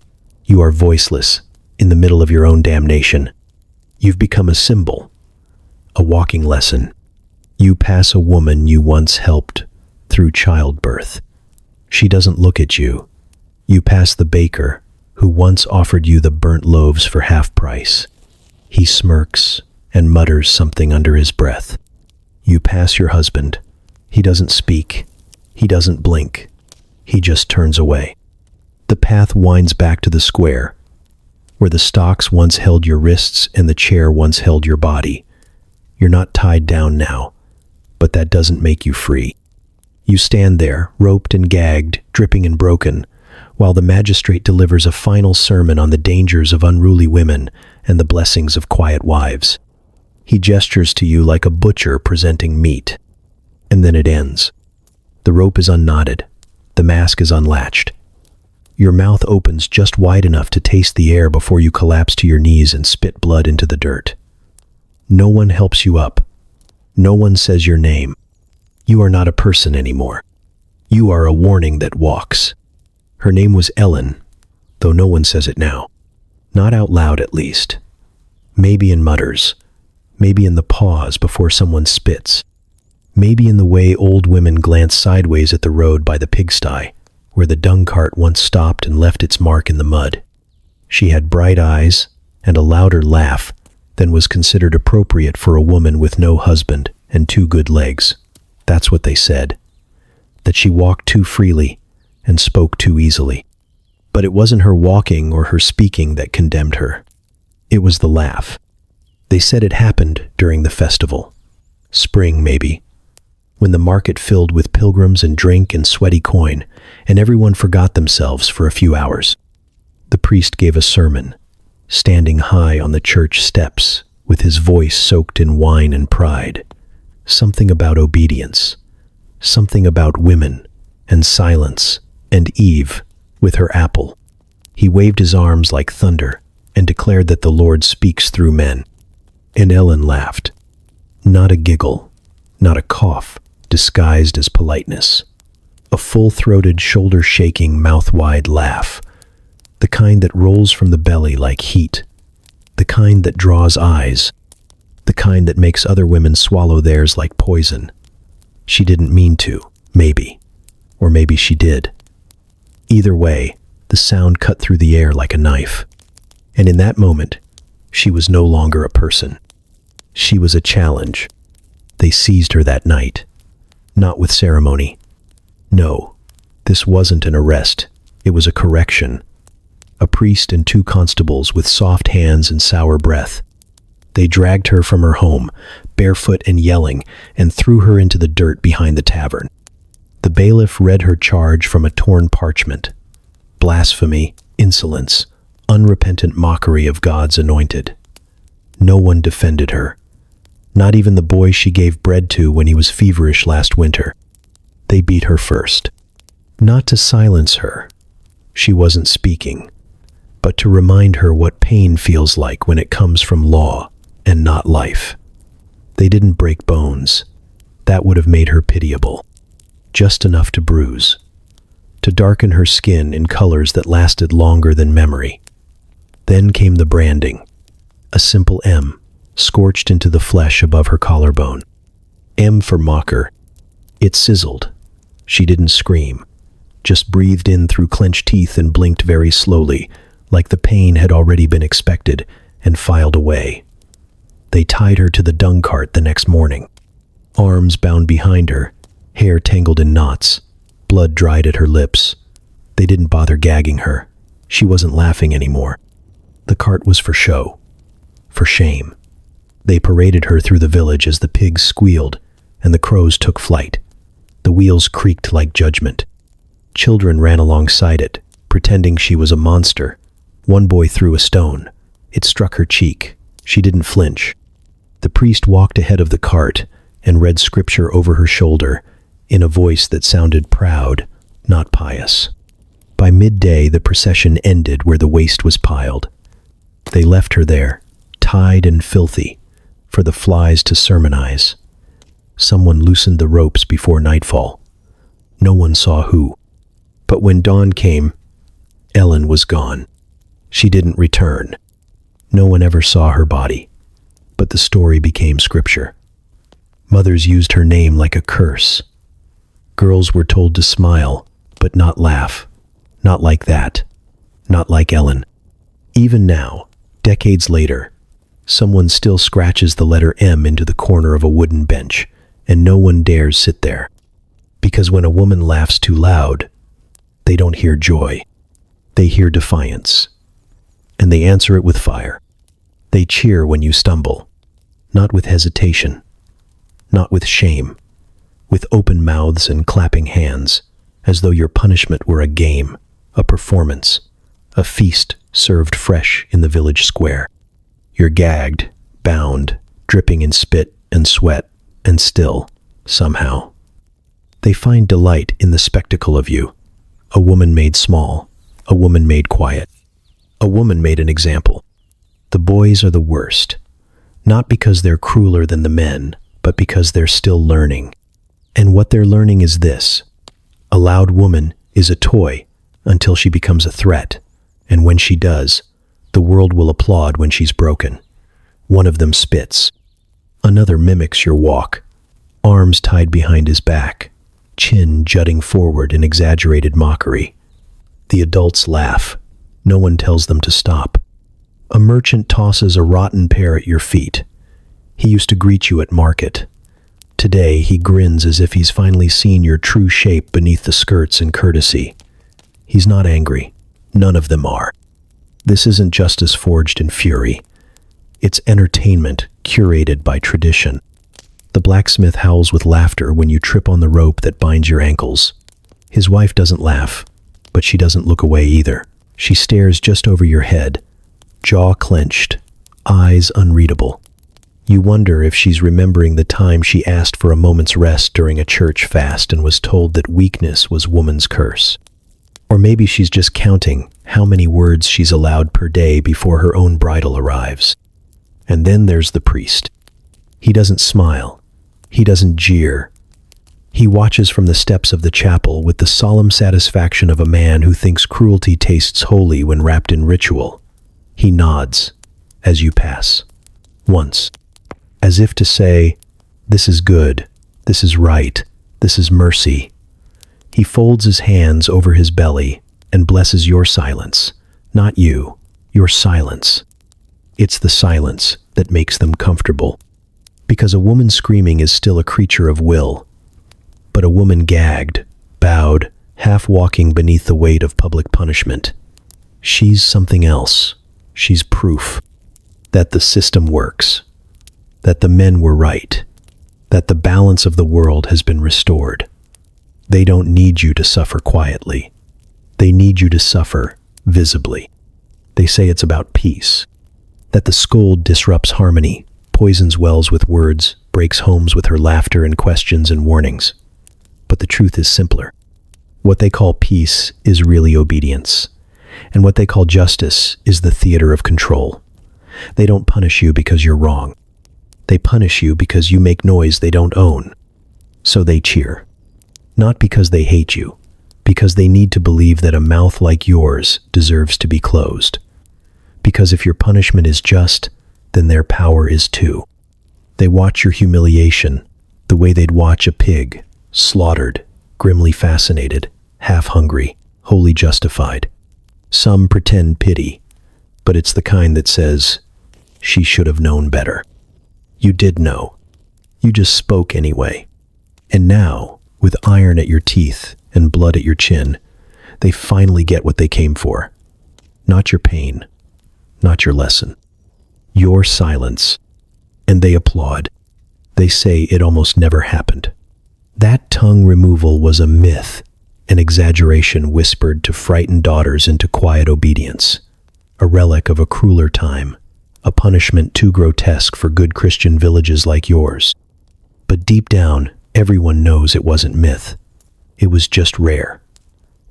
You are voiceless, in the middle of your own damnation. You've become a symbol, a walking lesson. You pass a woman you once helped through childbirth. She doesn't look at you. You pass the baker who once offered you the burnt loaves for half price. He smirks and mutters something under his breath. You pass your husband. He doesn't speak. He doesn't blink. He just turns away. The path winds back to the square, where the stocks once held your wrists and the chair once held your body. You're not tied down now, but that doesn't make you free. You stand there, roped and gagged, dripping and broken, while the magistrate delivers a final sermon on the dangers of unruly women and the blessings of quiet wives. He gestures to you like a butcher presenting meat. And then it ends. The rope is unknotted. The mask is unlatched. Your mouth opens just wide enough to taste the air before you collapse to your knees and spit blood into the dirt. No one helps you up. No one says your name. You are not a person anymore. You are a warning that walks. Her name was Ellen, though no one says it now. Not out loud, at least. Maybe in mutters. Maybe in the pause before someone spits. Maybe in the way old women glance sideways at the road by the pigsty, where the dung cart once stopped and left its mark in the mud. She had bright eyes and a louder laugh than was considered appropriate for a woman with no husband and 2 good legs. That's what they said. That she walked too freely and spoke too easily. But it wasn't her walking or her speaking that condemned her. It was the laugh. They said it happened during the festival. Spring, maybe. When the market filled with pilgrims and drink and sweaty coin, and everyone forgot themselves for a few hours. The priest gave a sermon, standing high on the church steps, with his voice soaked in wine and pride. Something about obedience, something about women, and silence, and Eve, with her apple. He waved his arms like thunder, and declared that the Lord speaks through men. And Ellen laughed. Not a giggle, not a cough, disguised as politeness. A full-throated, shoulder-shaking, mouth-wide laugh. The kind that rolls from the belly like heat. The kind that draws eyes. The kind that makes other women swallow theirs like poison. She didn't mean to, maybe. Or maybe she did. Either way, the sound cut through the air like a knife. And in that moment, she was no longer a person. She was a challenge. They seized her that night. Not with ceremony. No, this wasn't an arrest. It was a correction. A priest and 2 constables with soft hands and sour breath. They dragged her from her home, barefoot and yelling, and threw her into the dirt behind the tavern. The bailiff read her charge from a torn parchment. Blasphemy, insolence, unrepentant mockery of God's anointed. No one defended her. Not even the boy she gave bread to when he was feverish last winter. They beat her first. Not to silence her, She wasn't speaking, but to remind her what pain feels like when it comes from law and not life. They didn't break bones. That would have made her pitiable. Just enough to bruise, to darken her skin in colors that lasted longer than memory. Then came the branding, a simple M, scorched into the flesh above her collarbone. M for mocker. It sizzled. She didn't scream, just breathed in through clenched teeth and blinked very slowly, like the pain had already been expected, and filed away. They tied her to the dung cart the next morning. Arms bound behind her, hair tangled in knots, blood dried at her lips. They didn't bother gagging her. She wasn't laughing anymore. The cart was for show, for shame. They paraded her through the village as the pigs squealed and the crows took flight. The wheels creaked like judgment. Children ran alongside it, pretending she was a monster. One boy threw a stone. It struck her cheek. She didn't flinch. The priest walked ahead of the cart and read scripture over her shoulder in a voice that sounded proud, not pious. By midday, the procession ended where the waste was piled. They left her there, tied and filthy, for the flies to sermonize. Someone loosened the ropes before nightfall. No one saw who. But when dawn came, Ellen was gone. She didn't return. No one ever saw her body. But the story became scripture. Mothers used her name like a curse. Girls were told to smile, but not laugh. Not like that. Not like Ellen. Even now, decades later, someone still scratches the letter M into the corner of a wooden bench, and no one dares sit there. Because when a woman laughs too loud, they don't hear joy. They hear defiance. And they answer it with fire. They cheer when you stumble, not with hesitation, not with shame, with open mouths and clapping hands, as though your punishment were a game, a performance, a feast served fresh in the village square. You're gagged, bound, dripping in spit and sweat, and still, somehow, they find delight in the spectacle of you. A woman made small, a woman made quiet, a woman made an example. The boys are the worst, not because they're crueler than the men, but because they're still learning. And what they're learning is this: a loud woman is a toy until she becomes a threat, and when she does, the world will applaud when she's broken. One of them spits. Another mimics your walk, arms tied behind his back, chin jutting forward in exaggerated mockery. The adults laugh. No one tells them to stop. A merchant tosses a rotten pear at your feet. He used to greet you at market. Today, he grins as if he's finally seen your true shape beneath the skirts in courtesy. He's not angry. None of them are. This isn't justice forged in fury. It's entertainment curated by tradition. The blacksmith howls with laughter when you trip on the rope that binds your ankles. His wife doesn't laugh, but she doesn't look away either. She stares just over your head, jaw clenched, eyes unreadable. You wonder if she's remembering the time she asked for a moment's rest during a church fast and was told that weakness was woman's curse. Or maybe she's just counting how many words she's allowed per day before her own bridal arrives. And then there's the priest. He doesn't smile. He doesn't jeer. He watches from the steps of the chapel with the solemn satisfaction of a man who thinks cruelty tastes holy when wrapped in ritual. He nods as you pass. Once, as if to say, "This is good, this is right, this is mercy." He folds his hands over his belly and blesses your silence, not you, your silence. It's the silence that makes them comfortable. Because a woman screaming is still a creature of will, but a woman gagged, bowed, half walking beneath the weight of public punishment, she's something else. She's proof that the system works, that the men were right, that the balance of the world has been restored. They don't need you to suffer quietly. They need you to suffer visibly. They say it's about peace, that the scold disrupts harmony, poisons wells with words, breaks homes with her laughter and questions and warnings. But the truth is simpler. What they call peace is really obedience, and what they call justice is the theater of control. They don't punish you because you're wrong. They punish you because you make noise they don't own. So they cheer. Not because they hate you, because they need to believe that a mouth like yours deserves to be closed. Because if your punishment is just, then their power is too. They watch your humiliation the way they'd watch a pig, slaughtered, grimly fascinated, half-hungry, wholly justified. Some pretend pity, but it's the kind that says, she should have known better. You did know. You just spoke anyway. And now, with iron at your teeth and blood at your chin, they finally get what they came for. Not your pain, not your lesson. Your silence. And they applaud. They say it almost never happened. That tongue removal was a myth, an exaggeration whispered to frighten daughters into quiet obedience, a relic of a crueler time, a punishment too grotesque for good Christian villages like yours. But deep down, everyone knows it wasn't myth. It was just rare,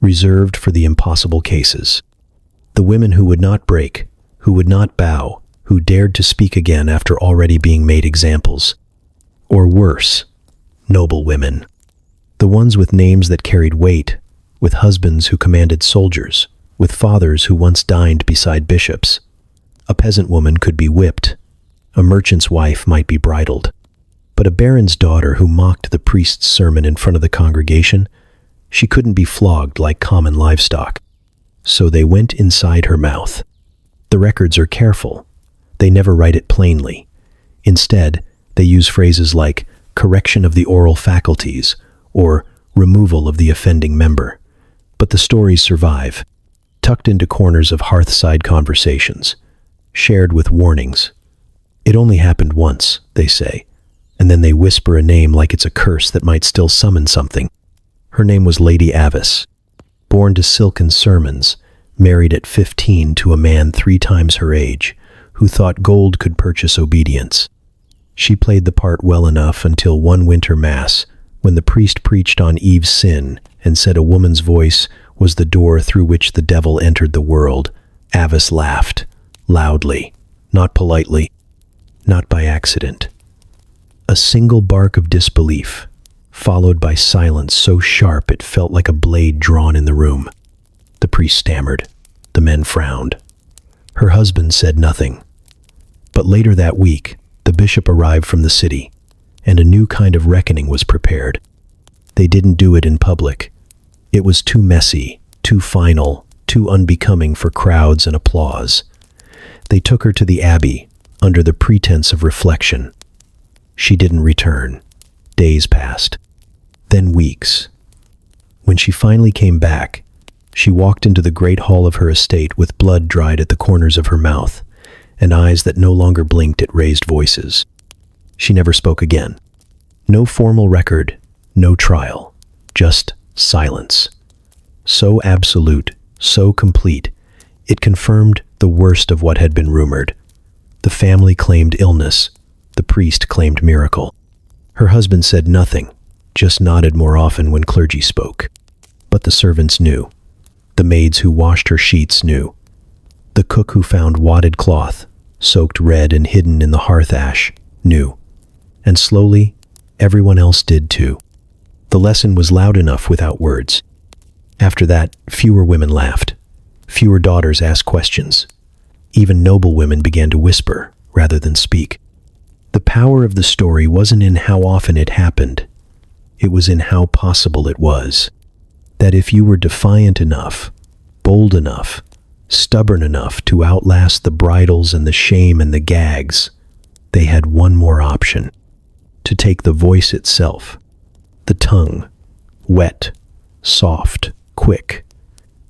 reserved for the impossible cases. The women who would not break, who would not bow, who dared to speak again after already being made examples. Or worse, noble women. The ones with names that carried weight, with husbands who commanded soldiers, with fathers who once dined beside bishops. A peasant woman could be whipped. A merchant's wife might be bridled. But a baron's daughter who mocked the priest's sermon in front of the congregation, she couldn't be flogged like common livestock. So they went inside her mouth. The records are careful. They never write it plainly. Instead, they use phrases like correction of the oral faculties or removal of the offending member. But the stories survive, tucked into corners of hearthside conversations, shared with warnings. It only happened once, they say, and then they whisper a name like it's a curse that might still summon something. Her name was Lady Avis, born to silken sermons, married at 15 to a man 3 times her age, who thought gold could purchase obedience. She played the part well enough until one winter mass, when the priest preached on Eve's sin and said a woman's voice was the door through which the devil entered the world. Avis laughed, loudly, not politely, not by accident. A single bark of disbelief, followed by silence so sharp it felt like a blade drawn in the room. The priest stammered. The men frowned. Her husband said nothing. But later that week, the bishop arrived from the city, and a new kind of reckoning was prepared. They didn't do it in public. It was too messy, too final, too unbecoming for crowds and applause. They took her to the abbey, under the pretense of reflection. She didn't return. Days passed. Then weeks. When she finally came back, she walked into the great hall of her estate with blood dried at the corners of her mouth, and eyes that no longer blinked at raised voices. She never spoke again. No formal record, no trial, just silence. So absolute, so complete, it confirmed the worst of what had been rumored. The family claimed illness, the priest claimed miracle. Her husband said nothing, just nodded more often when clergy spoke. But the servants knew. The maids who washed her sheets knew. The cook who found wadded cloth, soaked red and hidden in the hearth ash, knew. And slowly, everyone else did too. The lesson was loud enough without words. After that, fewer women laughed. Fewer daughters asked questions. Even noble women began to whisper rather than speak. The power of the story wasn't in how often it happened. It was in how possible it was. That if you were defiant enough, bold enough, stubborn enough to outlast the bridles and the shame and the gags, they had one more option: to take the voice itself. The tongue, wet, soft, quick,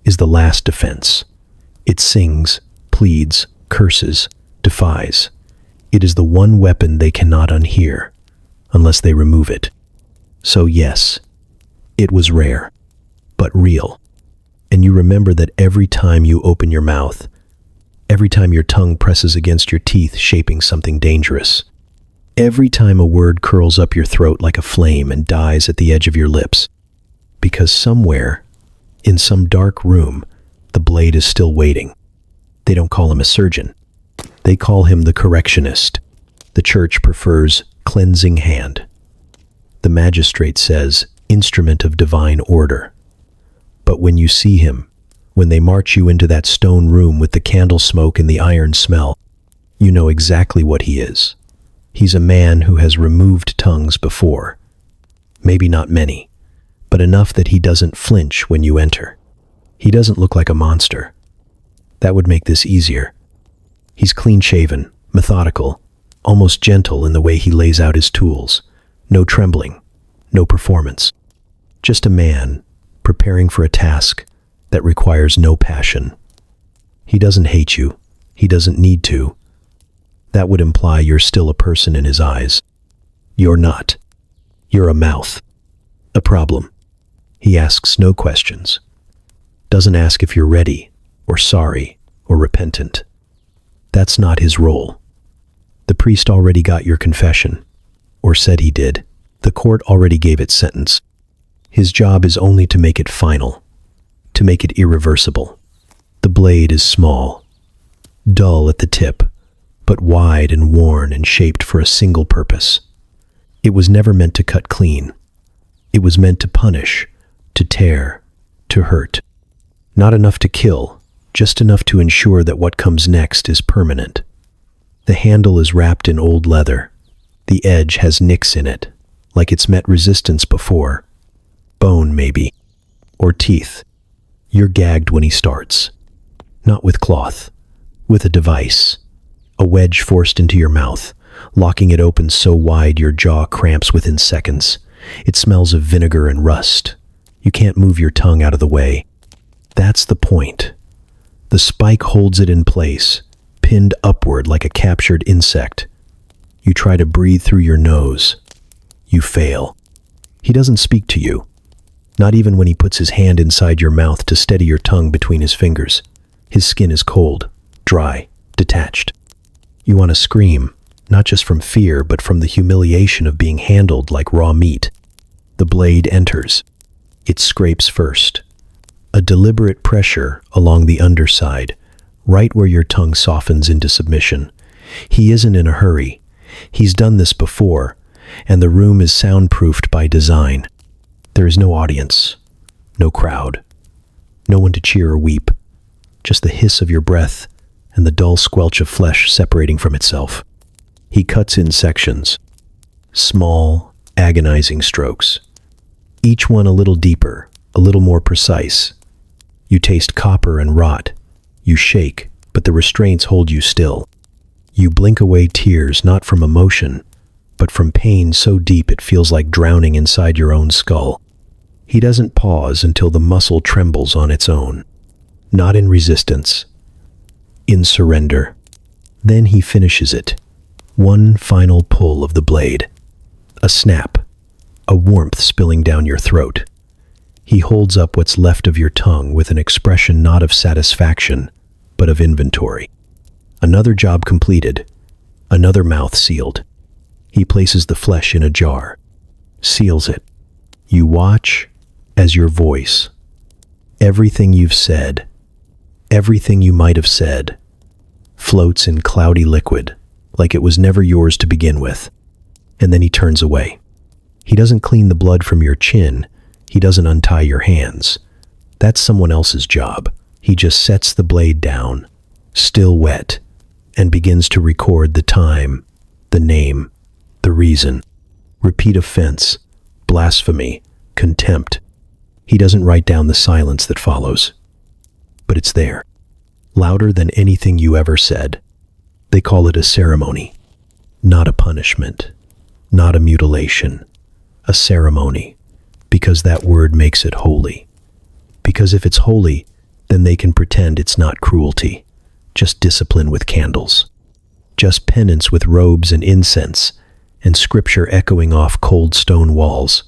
is the last defense. It sings, pleads, curses, defies. It is the one weapon they cannot unhear, unless they remove it. So yes, it was rare, but real. And you remember that every time you open your mouth, every time your tongue presses against your teeth shaping something dangerous, every time a word curls up your throat like a flame and dies at the edge of your lips, because somewhere, In some dark room, the blade is still waiting. They don't call him a surgeon. They call him the correctionist. The church prefers cleansing hand. The magistrate says instrument of divine order. But when you see him, when they march you into that stone room with the candle smoke and the iron smell, you know exactly what he is. He's a man who has removed tongues before. Maybe not many, but enough that he doesn't flinch when you enter. He doesn't look like a monster. That would make this easier. He's clean-shaven, methodical, almost gentle in the way he lays out his tools. No trembling, no performance. Just a man preparing for a task that requires no passion. He doesn't hate you. He doesn't need to. That would imply you're still a person in his eyes. You're not. You're a mouth. A problem. He asks no questions. Doesn't ask if you're ready, or sorry, or repentant. That's not his role. The priest already got your confession, or said he did. The court already gave its sentence. His job is only to make it final, to make it irreversible. The blade is small, dull at the tip, but wide and worn and shaped for a single purpose. It was never meant to cut clean. It was meant to punish, to tear, to hurt. Not enough to kill, just enough to ensure that what comes next is permanent. The handle is wrapped in old leather. The edge has nicks in it, like it's met resistance before. Bone, maybe. Or teeth. You're gagged when he starts. Not with cloth, with a device. A wedge forced into your mouth, locking it open so wide your jaw cramps within seconds. It smells of vinegar and rust. You can't move your tongue out of the way. That's the point. The spike holds it in place, pinned upward like a captured insect. You try to breathe through your nose. You fail. He doesn't speak to you, not even when he puts his hand inside your mouth to steady your tongue between his fingers. His skin is cold, dry, detached. You want to scream, not just from fear, but from the humiliation of being handled like raw meat. The blade enters. It scrapes first. A deliberate pressure along the underside, right where your tongue softens into submission. He isn't in a hurry. He's done this before, and the room is soundproofed by design. There is no audience, no crowd, no one to cheer or weep, just the hiss of your breath and the dull squelch of flesh separating from itself. He cuts in sections, small, agonizing strokes, each one a little deeper, a little more precise. You taste copper and rot. You shake, but the restraints hold you still. You blink away tears not from emotion, but from pain so deep it feels like drowning inside your own skull. He doesn't pause until the muscle trembles on its own. Not in resistance, in surrender. Then he finishes it. One final pull of the blade. A snap, a warmth spilling down your throat. He holds up what's left of your tongue with an expression not of satisfaction, but of inventory. Another job completed, another mouth sealed. He places the flesh in a jar, seals it. You watch as your voice, everything you've said, everything you might have said, floats in cloudy liquid, like it was never yours to begin with. And then he turns away. He doesn't clean the blood from your chin. He doesn't untie your hands. That's someone else's job. He just sets the blade down, still wet, and begins to record the time, the name, the reason. Repeat offense, blasphemy, contempt. He doesn't write down the silence that follows. But it's there, louder than anything you ever said. They call it a ceremony, not a punishment, not a mutilation, a ceremony. Because that word makes it holy. Because if it's holy, then they can pretend it's not cruelty, just discipline with candles, just penance with robes and incense, and scripture echoing off cold stone walls.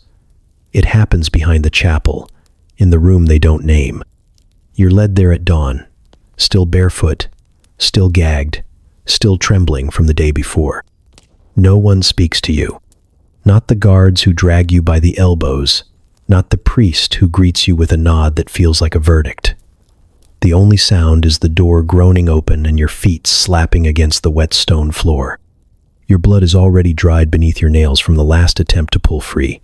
It happens behind the chapel, in the room they don't name. You're led there at dawn, still barefoot, still gagged, still trembling from the day before. No one speaks to you. Not the guards who drag you by the elbows, not the priest who greets you with a nod that feels like a verdict. The only sound is the door groaning open and your feet slapping against the wet stone floor. Your blood is already dried beneath your nails from the last attempt to pull free.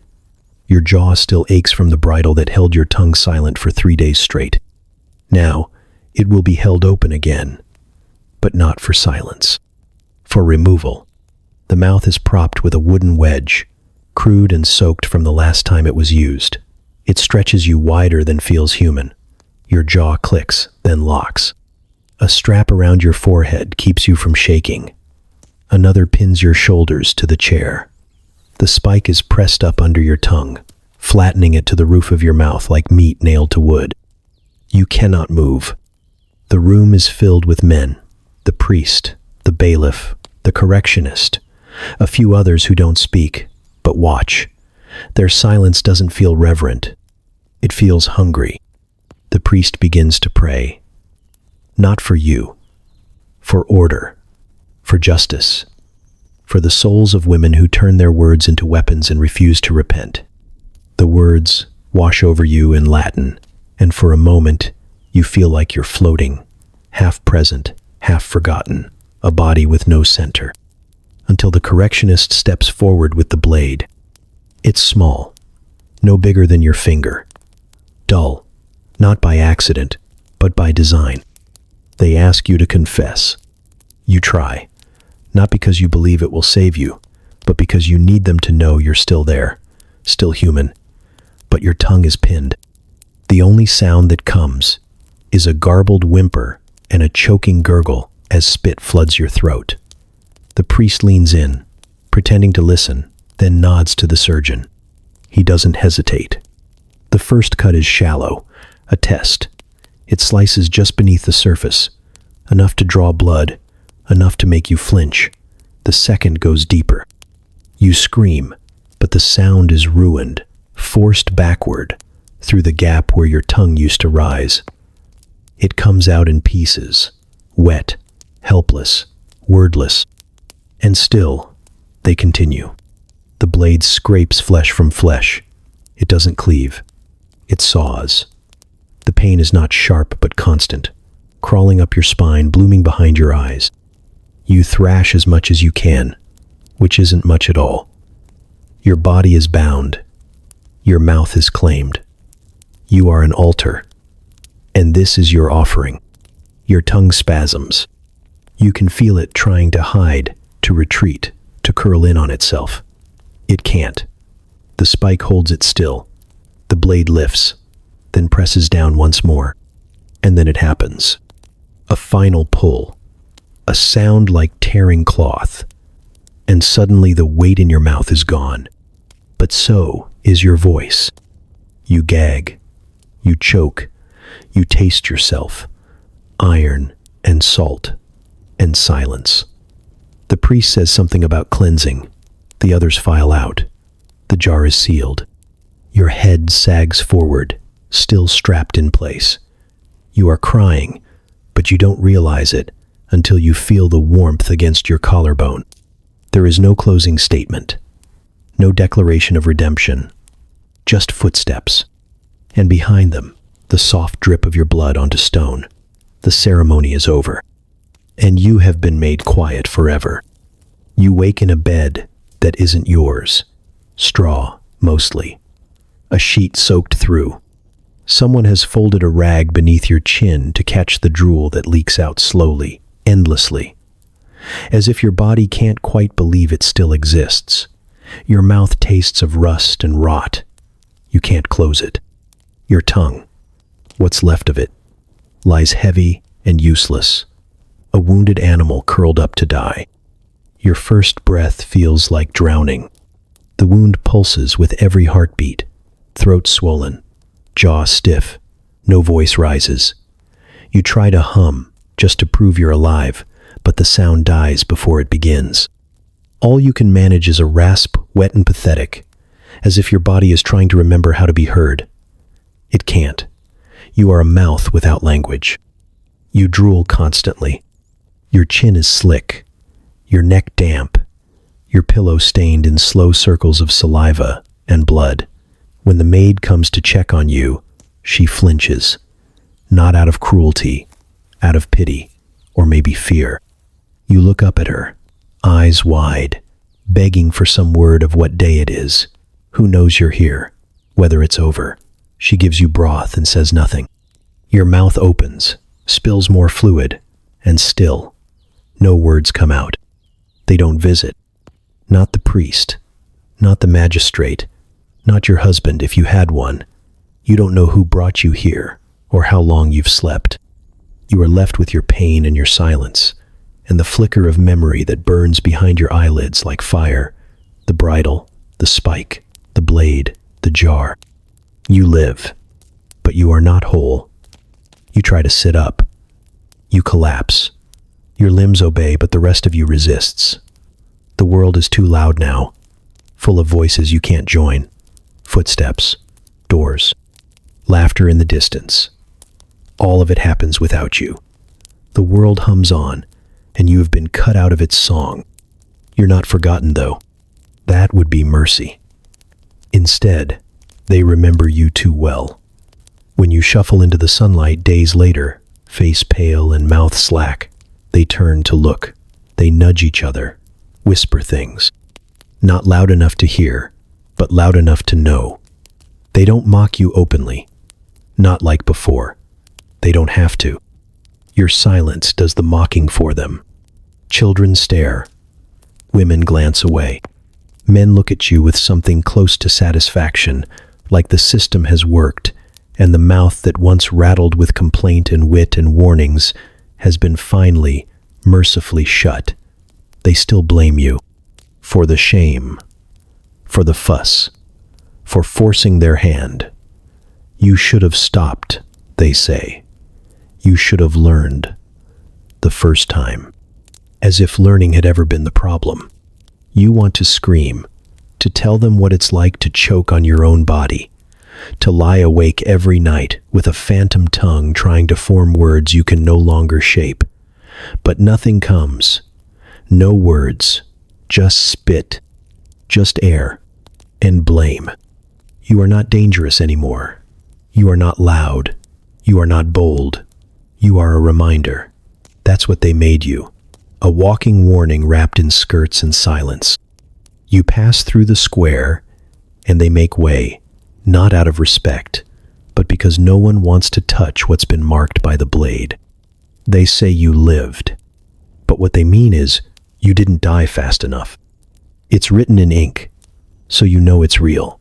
Your jaw still aches from the bridle that held your tongue silent for 3 days straight. Now, it will be held open again, but not for silence. For removal. The mouth is propped with a wooden wedge, crude and soaked from the last time it was used. It stretches you wider than feels human. Your jaw clicks, then locks. A strap around your forehead keeps you from shaking. Another pins your shoulders to the chair. The spike is pressed up under your tongue, flattening it to the roof of your mouth like meat nailed to wood. You cannot move. The room is filled with men, the priest, the bailiff, the correctionist, a few others who don't speak, but watch. Their silence doesn't feel reverent. It feels hungry. The priest begins to pray. Not for you. For order. For justice. For the souls of women who turn their words into weapons and refuse to repent. The words wash over you in Latin, and for a moment, you feel like you're floating, half present, half forgotten, a body with no center. Until the correctionist steps forward with the blade. It's small, no bigger than your finger. Dull, not by accident, but by design. They ask you to confess. You try, not because you believe it will save you, but because you need them to know you're still there, still human. But your tongue is pinned. The only sound that comes is a garbled whimper and a choking gurgle as spit floods your throat. The priest leans in, pretending to listen, then nods to the surgeon. He doesn't hesitate. The first cut is shallow, a test. It slices just beneath the surface, enough to draw blood, enough to make you flinch. The second goes deeper. You scream, but the sound is ruined, forced backward, through the gap where your tongue used to rise. It comes out in pieces, wet, helpless, wordless. And still, they continue. The blade scrapes flesh from flesh. It doesn't cleave. It saws. The pain is not sharp but constant, crawling up your spine, blooming behind your eyes. You thrash as much as you can, which isn't much at all. Your body is bound. Your mouth is claimed. You are an altar. And this is your offering. Your tongue spasms. You can feel it trying to hide, to retreat, to curl in on itself. It can't. The spike holds it still. The blade lifts, then presses down once more. And then it happens. A final pull. A sound like tearing cloth. And suddenly the weight in your mouth is gone. But so is your voice. You gag. You choke. You taste yourself. Iron and salt and silence. The priest says something about cleansing. The others file out. The jar is sealed. Your head sags forward, still strapped in place. You are crying, but you don't realize it until you feel the warmth against your collarbone. There is no closing statement, no declaration of redemption, just footsteps. And behind them, the soft drip of your blood onto stone. The ceremony is over. And you have been made quiet forever. You wake in a bed that isn't yours. Straw, mostly. A sheet soaked through. Someone has folded a rag beneath your chin to catch the drool that leaks out slowly, endlessly. As if your body can't quite believe it still exists. Your mouth tastes of rust and rot. You can't close it. Your tongue, what's left of it, lies heavy and useless. A wounded animal curled up to die. Your first breath feels like drowning. The wound pulses with every heartbeat, throat swollen, jaw stiff, no voice rises. You try to hum, just to prove you're alive, but the sound dies before it begins. All you can manage is a rasp, wet and pathetic, as if your body is trying to remember how to be heard. It can't. You are a mouth without language. You drool constantly. Your chin is slick, your neck damp, your pillow stained in slow circles of saliva and blood. When the maid comes to check on you, she flinches, not out of cruelty, out of pity, or maybe fear. You look up at her, eyes wide, begging for some word of what day it is. Who knows you're here, whether it's over. She gives you broth and says nothing. Your mouth opens, spills more fluid, and still, no words come out. They don't visit. Not the priest, not the magistrate, not your husband if you had one. You don't know who brought you here or how long you've slept. You are left with your pain and your silence, and the flicker of memory that burns behind your eyelids like fire, the bridle, the spike, the blade, the jar. You live, but you are not whole. You try to sit up. You collapse. Your limbs obey, but the rest of you resists. The world is too loud now, full of voices you can't join. Footsteps, doors, laughter in the distance. All of it happens without you. The world hums on, and you have been cut out of its song. You're not forgotten, though. That would be mercy. Instead, they remember you too well. When you shuffle into the sunlight days later, face pale and mouth slack, they turn to look. They nudge each other, whisper things. Not loud enough to hear, but loud enough to know. They don't mock you openly. Not like before. They don't have to. Your silence does the mocking for them. Children stare. Women glance away. Men look at you with something close to satisfaction, like the system has worked, and the mouth that once rattled with complaint and wit and warnings has been finally, mercifully shut. They still blame you. For the shame. For the fuss. For forcing their hand. You should have stopped, they say. You should have learned. The first time. As if learning had ever been the problem. You want to scream, to tell them what it's like to choke on your own body, to lie awake every night with a phantom tongue trying to form words you can no longer shape. But nothing comes. No words. Just spit. Just air. And blame. You are not dangerous anymore. You are not loud. You are not bold. You are a reminder. That's what they made you. A walking warning wrapped in skirts and silence. You pass through the square, and they make way, not out of respect, but because no one wants to touch what's been marked by the blade. They say you lived, but what they mean is you didn't die fast enough. It's written in ink, so you know it's real.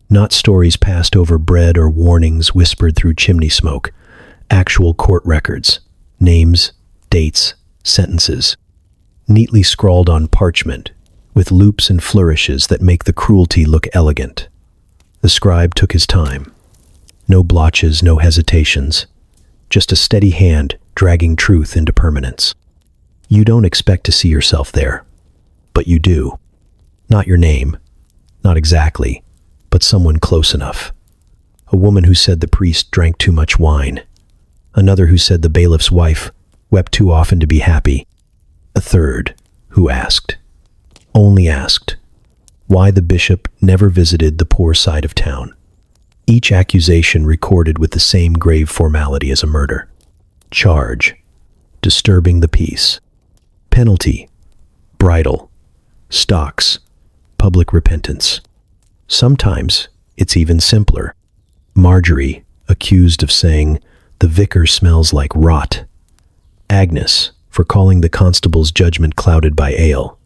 Not stories passed over bread or warnings whispered through chimney smoke. Actual court records, names, dates, sentences, neatly scrawled on parchment, with loops and flourishes that make the cruelty look elegant. The scribe took his time. No blotches, no hesitations, just a steady hand dragging truth into permanence. You don't expect to see yourself there, but you do. Not your name, not exactly, but someone close enough. A woman who said the priest drank too much wine. Another who said the bailiff's wife wept too often to be happy. A third who asked, only asked, why the bishop never visited the poor side of town. Each accusation recorded with the same grave formality as a murder. Charge, disturbing the peace. Penalty, bridal, stocks, public repentance. Sometimes it's even simpler. Marjorie, accused of saying, the vicar smells like rot. Agnes, for calling the constable's judgment clouded by ale.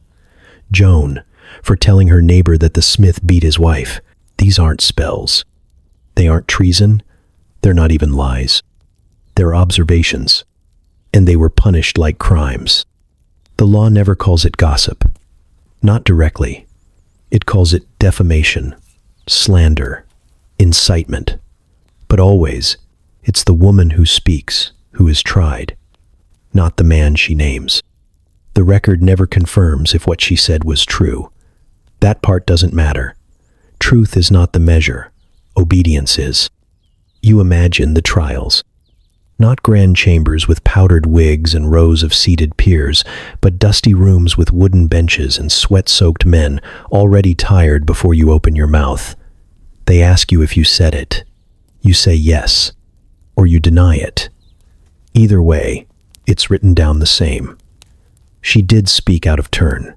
Joan, for telling her neighbor that the smith beat his wife. These aren't spells. They aren't treason. They're not even lies. They're observations. And they were punished like crimes. The law never calls it gossip. Not directly. It calls it defamation, slander, incitement. But always, it's the woman who speaks, who is tried, not the man she names. The record never confirms if what she said was true. That part doesn't matter. Truth is not the measure. Obedience is. You imagine the trials. Not grand chambers with powdered wigs and rows of seated peers, but dusty rooms with wooden benches and sweat-soaked men already tired before you open your mouth. They ask you if you said it. You say yes, or you deny it. Either way, it's written down the same. She did speak out of turn.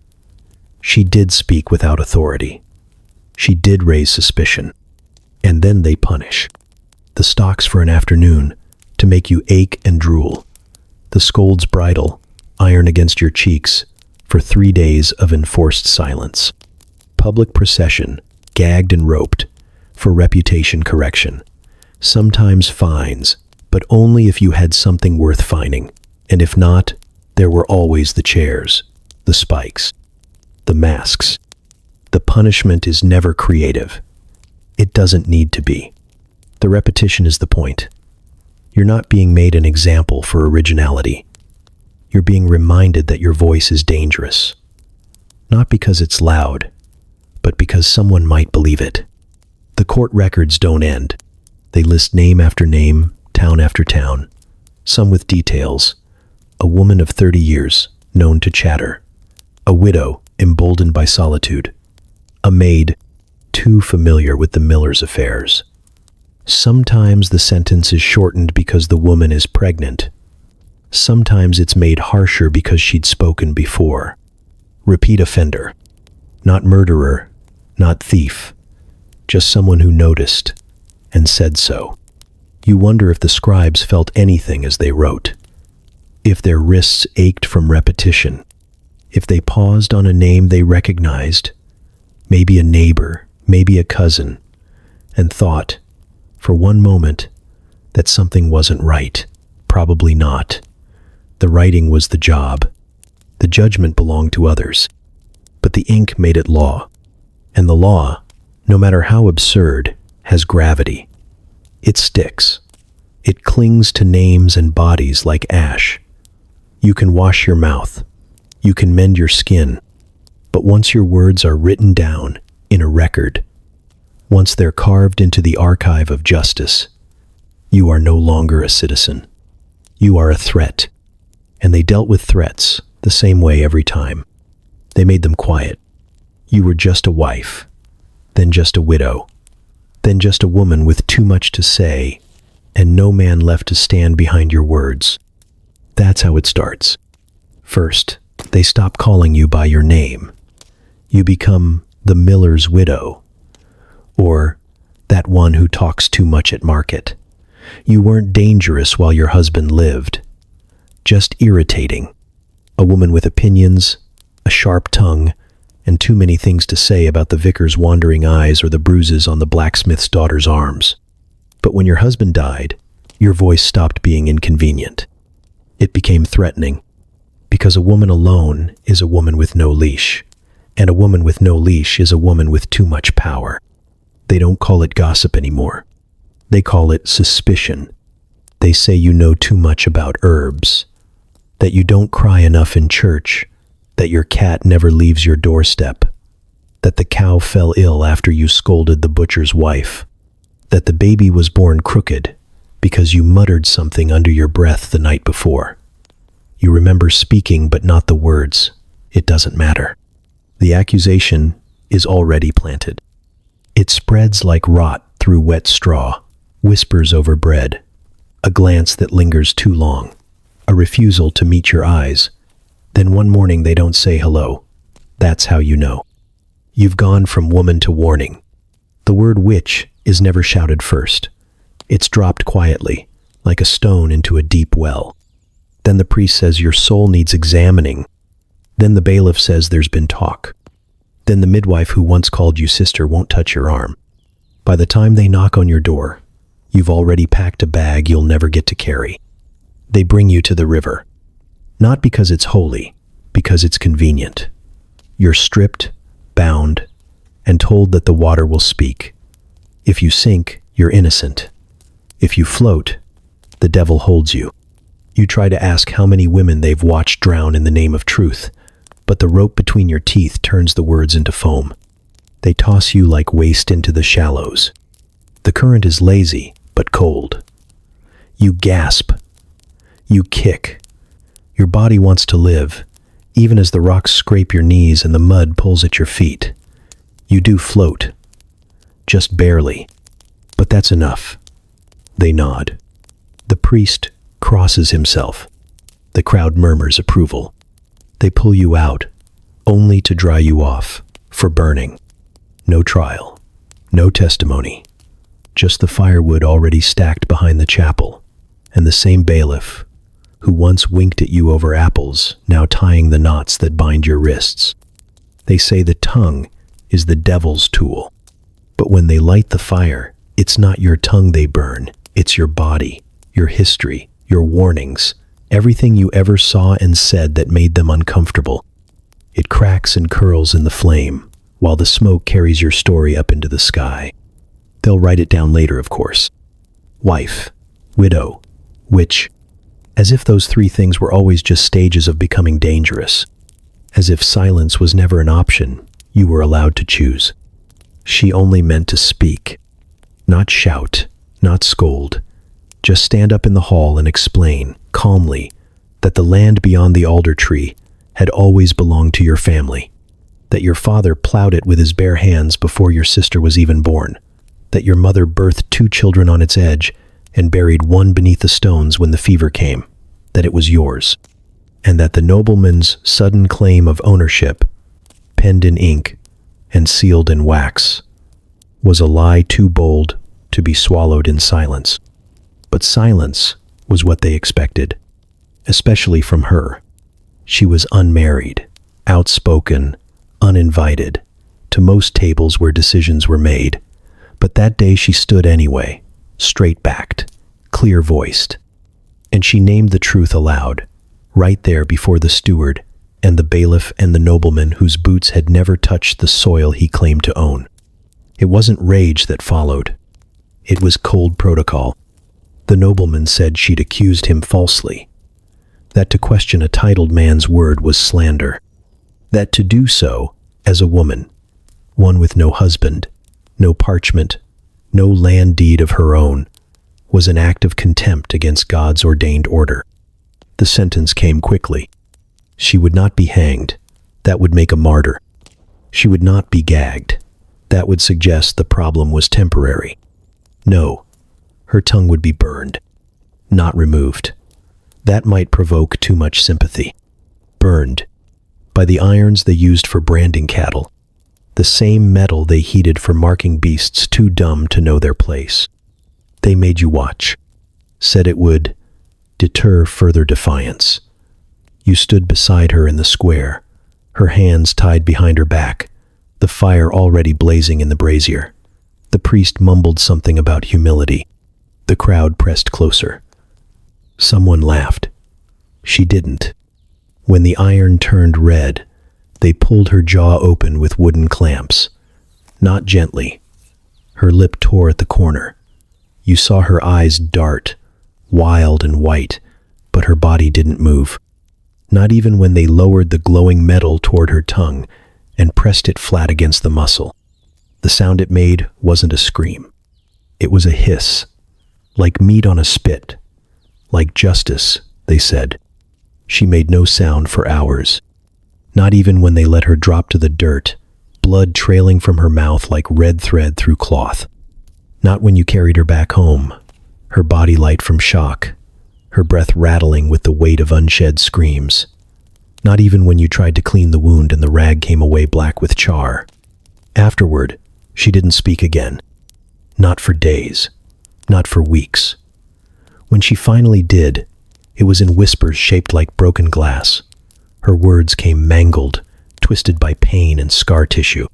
She did speak without authority. She did raise suspicion. And then they punish. The stocks for an afternoon to make you ache and drool. The scold's bridle, iron against your cheeks, for 3 days of enforced silence. Public procession, gagged and roped, for reputation correction. Sometimes fines, but only if you had something worth fining. And if not, there were always the chairs, the spikes, the masks. The punishment is never creative. It doesn't need to be. The repetition is the point. You're not being made an example for originality. You're being reminded that your voice is dangerous. Not because it's loud, but because someone might believe it. The court records don't end. They list name after name, town after town, some with details. A woman of 30 years, known to chatter. A widow, emboldened by solitude. A maid, too familiar with the miller's affairs. Sometimes the sentence is shortened because the woman is pregnant. Sometimes it's made harsher because she'd spoken before. Repeat offender. Not murderer, not thief. Just someone who noticed and said so. You wonder if the scribes felt anything as they wrote. If their wrists ached from repetition. If they paused on a name they recognized, maybe a neighbor, maybe a cousin, and thought, for one moment, that something wasn't right. Probably not. The writing was the job. The judgment belonged to others. But the ink made it law. And the law, no matter how absurd, has gravity. It sticks. It clings to names and bodies like ash. You can wash your mouth. You can mend your skin. But once your words are written down in a record, once they're carved into the archive of justice, you are no longer a citizen. You are a threat. And they dealt with threats the same way every time. They made them quiet. You were just a wife, then just a widow, then just a woman with too much to say, and no man left to stand behind your words. That's how it starts. First, they stop calling you by your name. You become the miller's widow, or that one who talks too much at market. You weren't dangerous while your husband lived, just irritating. A woman with opinions, a sharp tongue, and too many things to say about the vicar's wandering eyes or the bruises on the blacksmith's daughter's arms. But when your husband died, your voice stopped being inconvenient. It became threatening, because a woman alone is a woman with no leash, and a woman with no leash is a woman with too much power. They don't call it gossip anymore. They call it suspicion. They say you know too much about herbs, that you don't cry enough in church, that your cat never leaves your doorstep, that the cow fell ill after you scolded the butcher's wife, that the baby was born crooked because you muttered something under your breath the night before. You remember speaking but not the words. It doesn't matter. The accusation is already planted. It spreads like rot through wet straw, whispers over bread, a glance that lingers too long, a refusal to meet your eyes. Then one morning they don't say hello. That's how you know. You've gone from woman to warning. The word witch is never shouted first. It's dropped quietly, like a stone into a deep well. Then the priest says your soul needs examining. Then the bailiff says there's been talk. Then the midwife who once called you sister won't touch your arm. By the time they knock on your door, you've already packed a bag you'll never get to carry. They bring you to the river. Not because it's holy, because it's convenient. You're stripped, bound, and told that the water will speak. If you sink, you're innocent. If you float, the devil holds you. You try to ask how many women they've watched drown in the name of truth, but the rope between your teeth turns the words into foam. They toss you like waste into the shallows. The current is lazy, but cold. You gasp. You kick. Your body wants to live, even as the rocks scrape your knees and the mud pulls at your feet. You do float. just barely. But that's enough. They nod. The priest crosses himself. The crowd murmurs approval. They pull you out, only to dry you off, for burning. No trial, no testimony, just the firewood already stacked behind the chapel, and the same bailiff, who once winked at you over apples, now tying the knots that bind your wrists. They say the tongue is the devil's tool, but when they light the fire, it's not your tongue they burn, it's your body, your history, your warnings, everything you ever saw and said that made them uncomfortable. It cracks and curls in the flame, while the smoke carries your story up into the sky. They'll write it down later, of course. Wife, widow, witch, as if those three things were always just stages of becoming dangerous. As if silence was never an option you were allowed to choose. She only meant to speak, not shout, not scold. Just stand up in the hall and explain, calmly, that the land beyond the alder tree had always belonged to your family, that your father plowed it with his bare hands before your sister was even born, that your mother birthed 2 children on its edge and buried one beneath the stones when the fever came, that it was yours, and that the nobleman's sudden claim of ownership, penned in ink and sealed in wax, was a lie too bold to be swallowed in silence. But silence was what they expected, especially from her. She was unmarried, outspoken, uninvited, to most tables where decisions were made. But that day she stood anyway, straight-backed, clear-voiced. And she named the truth aloud, right there before the steward and the bailiff and the nobleman whose boots had never touched the soil he claimed to own. It wasn't rage that followed. It was cold protocol. The nobleman said she'd accused him falsely, that to question a titled man's word was slander, that to do so, as a woman, one with no husband, no parchment, no land deed of her own, was an act of contempt against God's ordained order. The sentence came quickly. She would not be hanged. That would make a martyr. She would not be gagged. That would suggest the problem was temporary. No, her tongue would be burned, not removed. That might provoke too much sympathy. Burned by the irons they used for branding cattle, the same metal they heated for marking beasts too dumb to know their place. They made you watch, said it would deter further defiance. You stood beside her in the square, her hands tied behind her back, the fire already blazing in the brazier. The priest mumbled something about humility. The crowd pressed closer. Someone laughed. She didn't. When the iron turned red, they pulled her jaw open with wooden clamps. Not gently. Her lip tore at the corner. You saw her eyes dart, wild and white, but her body didn't move. Not even when they lowered the glowing metal toward her tongue and pressed it flat against the muscle. The sound it made wasn't a scream. It was a hiss, like meat on a spit, like justice, they said. She made no sound for hours, not even when they let her drop to the dirt, blood trailing from her mouth like red thread through cloth. Not when you carried her back home, her body light from shock, her breath rattling with the weight of unshed screams. Not even when you tried to clean the wound and the rag came away black with char. Afterward, she didn't speak again. Not for days. Not for weeks. When she finally did, it was in whispers shaped like broken glass. Her words came mangled, twisted by pain and scar tissue.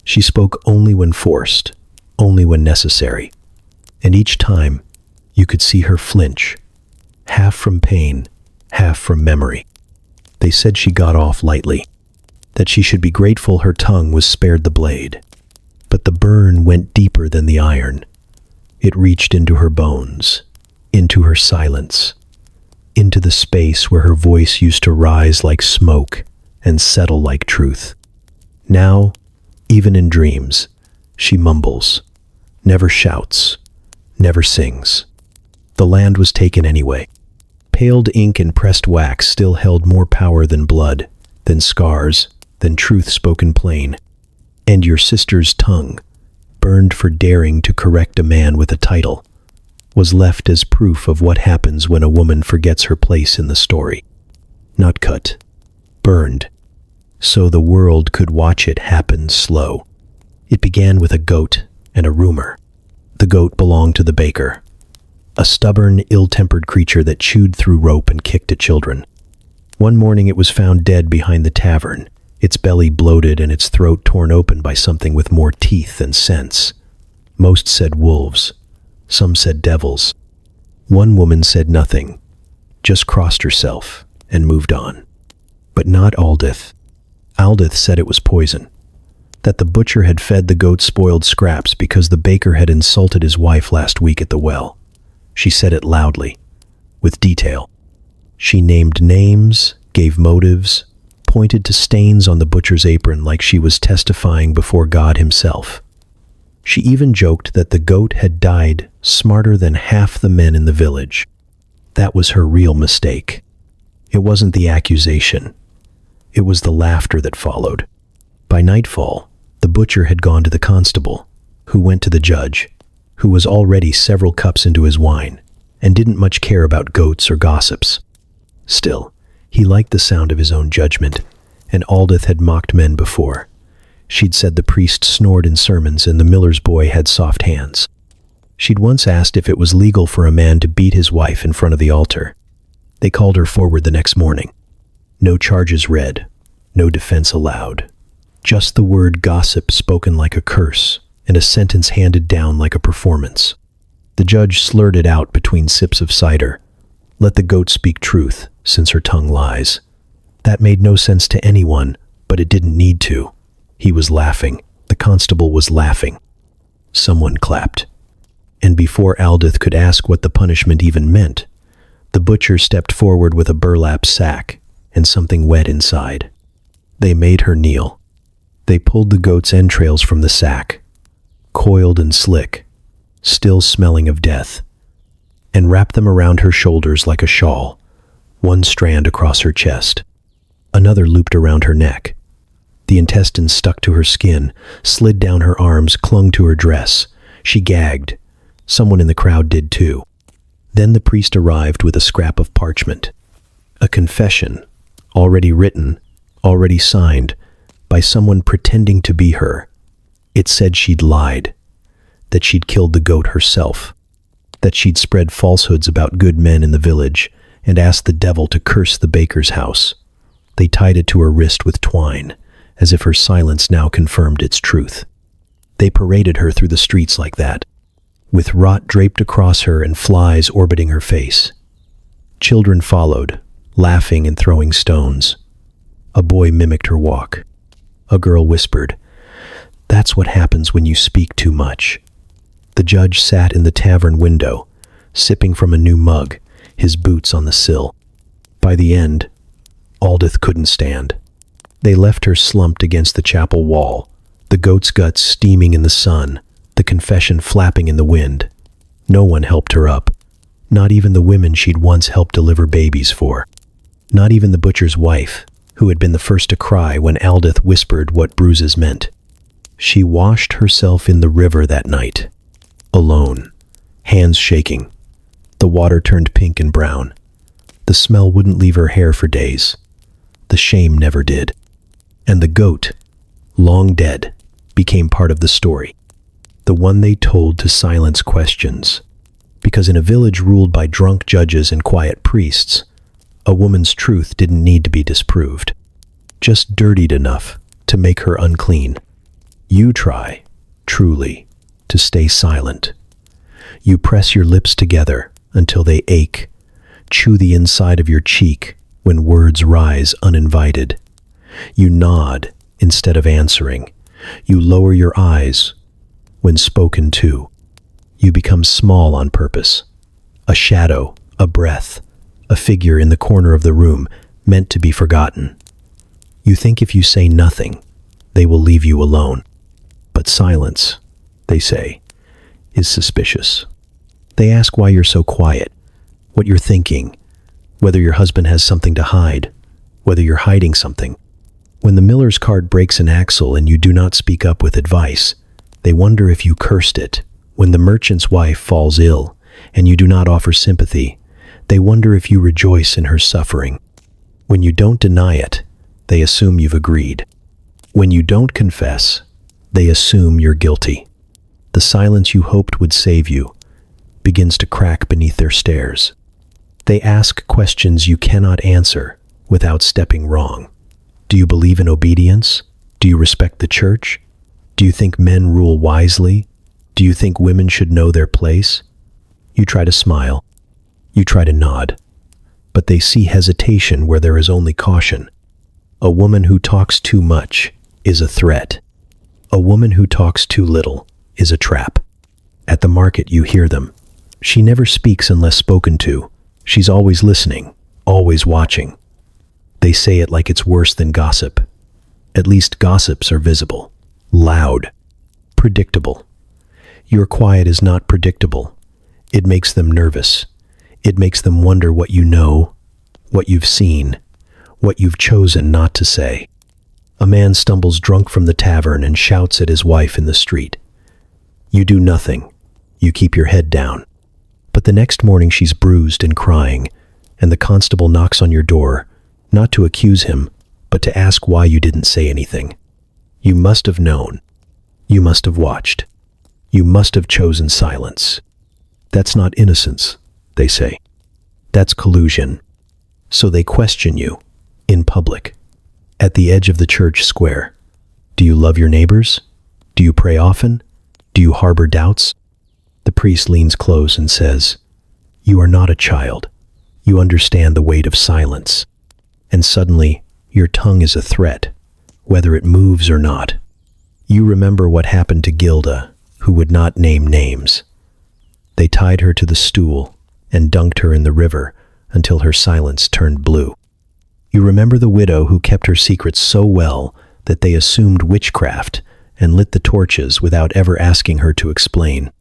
She spoke only when forced, only when necessary. And each time, you could see her flinch, half from pain, half from memory. They said she got off lightly, that she should be grateful her tongue was spared the blade. But the burn went deeper than the iron. It reached into her bones, into her silence, into the space where her voice used to rise like smoke and settle like truth. Now, even in dreams, she mumbles, never shouts, never sings. The land was taken anyway. Paled ink and pressed wax still held more power than blood, than scars, than truth spoken plain. And your sister's tongue, burned for daring to correct a man with a title, was left as proof of what happens when a woman forgets her place in the story. Not cut, burned, so the world could watch it happen slow. It began with a goat and a rumor. The goat belonged to the baker, a stubborn, ill-tempered creature that chewed through rope and kicked at children. One morning it was found dead behind the tavern, its belly bloated and its throat torn open by something with more teeth than sense. Most said wolves. Some said devils. One woman said nothing, just crossed herself and moved on. But not Aldith. Aldith said it was poison, that the butcher had fed the goat spoiled scraps because the baker had insulted his wife last week at the well. She said it loudly, with detail. She named names, gave motives, pointed to stains on the butcher's apron like she was testifying before God himself. She even joked that the goat had died smarter than half the men in the village. That was her real mistake. It wasn't the accusation. It was the laughter that followed. By nightfall, the butcher had gone to the constable, who went to the judge, who was already several cups into his wine, and didn't much care about goats or gossips. Still, he liked the sound of his own judgment, and Aldith had mocked men before. She'd said the priest snored in sermons and the miller's boy had soft hands. She'd once asked if it was legal for a man to beat his wife in front of the altar. They called her forward the next morning. No charges read, no defense allowed. Just the word gossip spoken like a curse, and a sentence handed down like a performance. The judge slurred it out between sips of cider. Let the goat speak truth, since her tongue lies. That made no sense to anyone, but it didn't need to. He was laughing. The constable was laughing. Someone clapped. And before Aldith could ask what the punishment even meant, the butcher stepped forward with a burlap sack and something wet inside. They made her kneel. They pulled the goat's entrails from the sack, coiled and slick, still smelling of death, and wrapped them around her shoulders like a shawl, one strand across her chest, another looped around her neck. The intestines stuck to her skin, slid down her arms, clung to her dress. She gagged. Someone in the crowd did too. Then the priest arrived with a scrap of parchment, a confession, already written, already signed, by someone pretending to be her. It said she'd lied, that she'd killed the goat herself, that she'd spread falsehoods about good men in the village and asked the devil to curse the baker's house. They tied it to her wrist with twine, as if her silence now confirmed its truth. They paraded her through the streets like that, with rot draped across her and flies orbiting her face. Children followed, laughing and throwing stones. A boy mimicked her walk. A girl whispered, "That's what happens when you speak too much." The judge sat in the tavern window, sipping from a new mug, his boots on the sill. By the end, Aldith couldn't stand. They left her slumped against the chapel wall, the goat's guts steaming in the sun, the confession flapping in the wind. No one helped her up, not even the women she'd once helped deliver babies for. Not even the butcher's wife, who had been the first to cry when Aldith whispered what bruises meant. She washed herself in the river that night, alone, hands shaking. The water turned pink and brown. The smell wouldn't leave her hair for days. The shame never did. And the goat, long dead, became part of the story. The one they told to silence questions. Because in a village ruled by drunk judges and quiet priests, a woman's truth didn't need to be disproved. Just dirtied enough to make her unclean. You try, truly, to stay silent. You press your lips together until they ache. Chew the inside of your cheek when words rise uninvited. You nod instead of answering. You lower your eyes when spoken to. You become small on purpose. A shadow, a breath, a figure in the corner of the room meant to be forgotten. You think if you say nothing, they will leave you alone. But silence, they say, is suspicious. They ask why you're so quiet, what you're thinking, whether your husband has something to hide, whether you're hiding something. When the miller's cart breaks an axle and you do not speak up with advice, They wonder if you cursed it. When the merchant's wife falls ill and you do not offer sympathy, they wonder if you rejoice in her suffering. When you don't deny it, they assume you've agreed. When you don't confess, they assume you're guilty. The silence you hoped would save you begins to crack beneath their stares. They ask questions you cannot answer without stepping wrong. Do you believe in obedience? Do you respect the church? Do you think men rule wisely? Do you think women should know their place? You try to smile. You try to nod. But they see hesitation where there is only caution. A woman who talks too much is a threat. A woman who talks too little is a trap. At the market you hear them. She never speaks unless spoken to. She's always listening, always watching. They say it like it's worse than gossip. At least gossips are visible, loud, predictable. Your quiet is not predictable. It makes them nervous. It makes them wonder what you know, what you've seen, what you've chosen not to say. A man stumbles drunk from the tavern and shouts at his wife in the street. You do nothing. You keep your head down. But the next morning she's bruised and crying, and the constable knocks on your door, not to accuse him, but to ask why you didn't say anything. You must have known. You must have watched. You must have chosen silence. That's not innocence, they say. That's collusion. So they question you, in public, at the edge of the church square. Do you love your neighbors? Do you pray often? Do you harbor doubts? The priest leans close and says, "You are not a child. You understand the weight of silence." And suddenly, your tongue is a threat, whether it moves or not. You remember what happened to Gilda, who would not name names. They tied her to the stool and dunked her in the river until her silence turned blue. You remember the widow who kept her secrets so well that they assumed witchcraft and lit the torches without ever asking her to explain.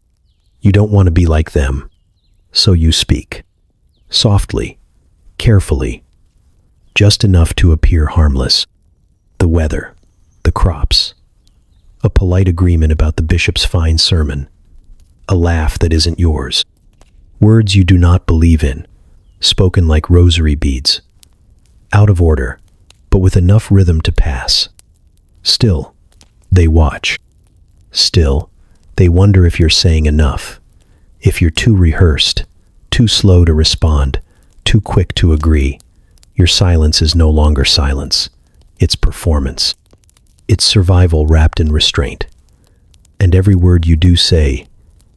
You don't want to be like them, so you speak. Softly, carefully, just enough to appear harmless. The weather, the crops, a polite agreement about the bishop's fine sermon, a laugh that isn't yours. Words you do not believe in, spoken like rosary beads. Out of order, but with enough rhythm to pass. Still, they watch. Still, they wonder if you're saying enough, if you're too rehearsed, too slow to respond, too quick to agree. Your silence is no longer silence. It's performance. It's survival wrapped in restraint. And every word you do say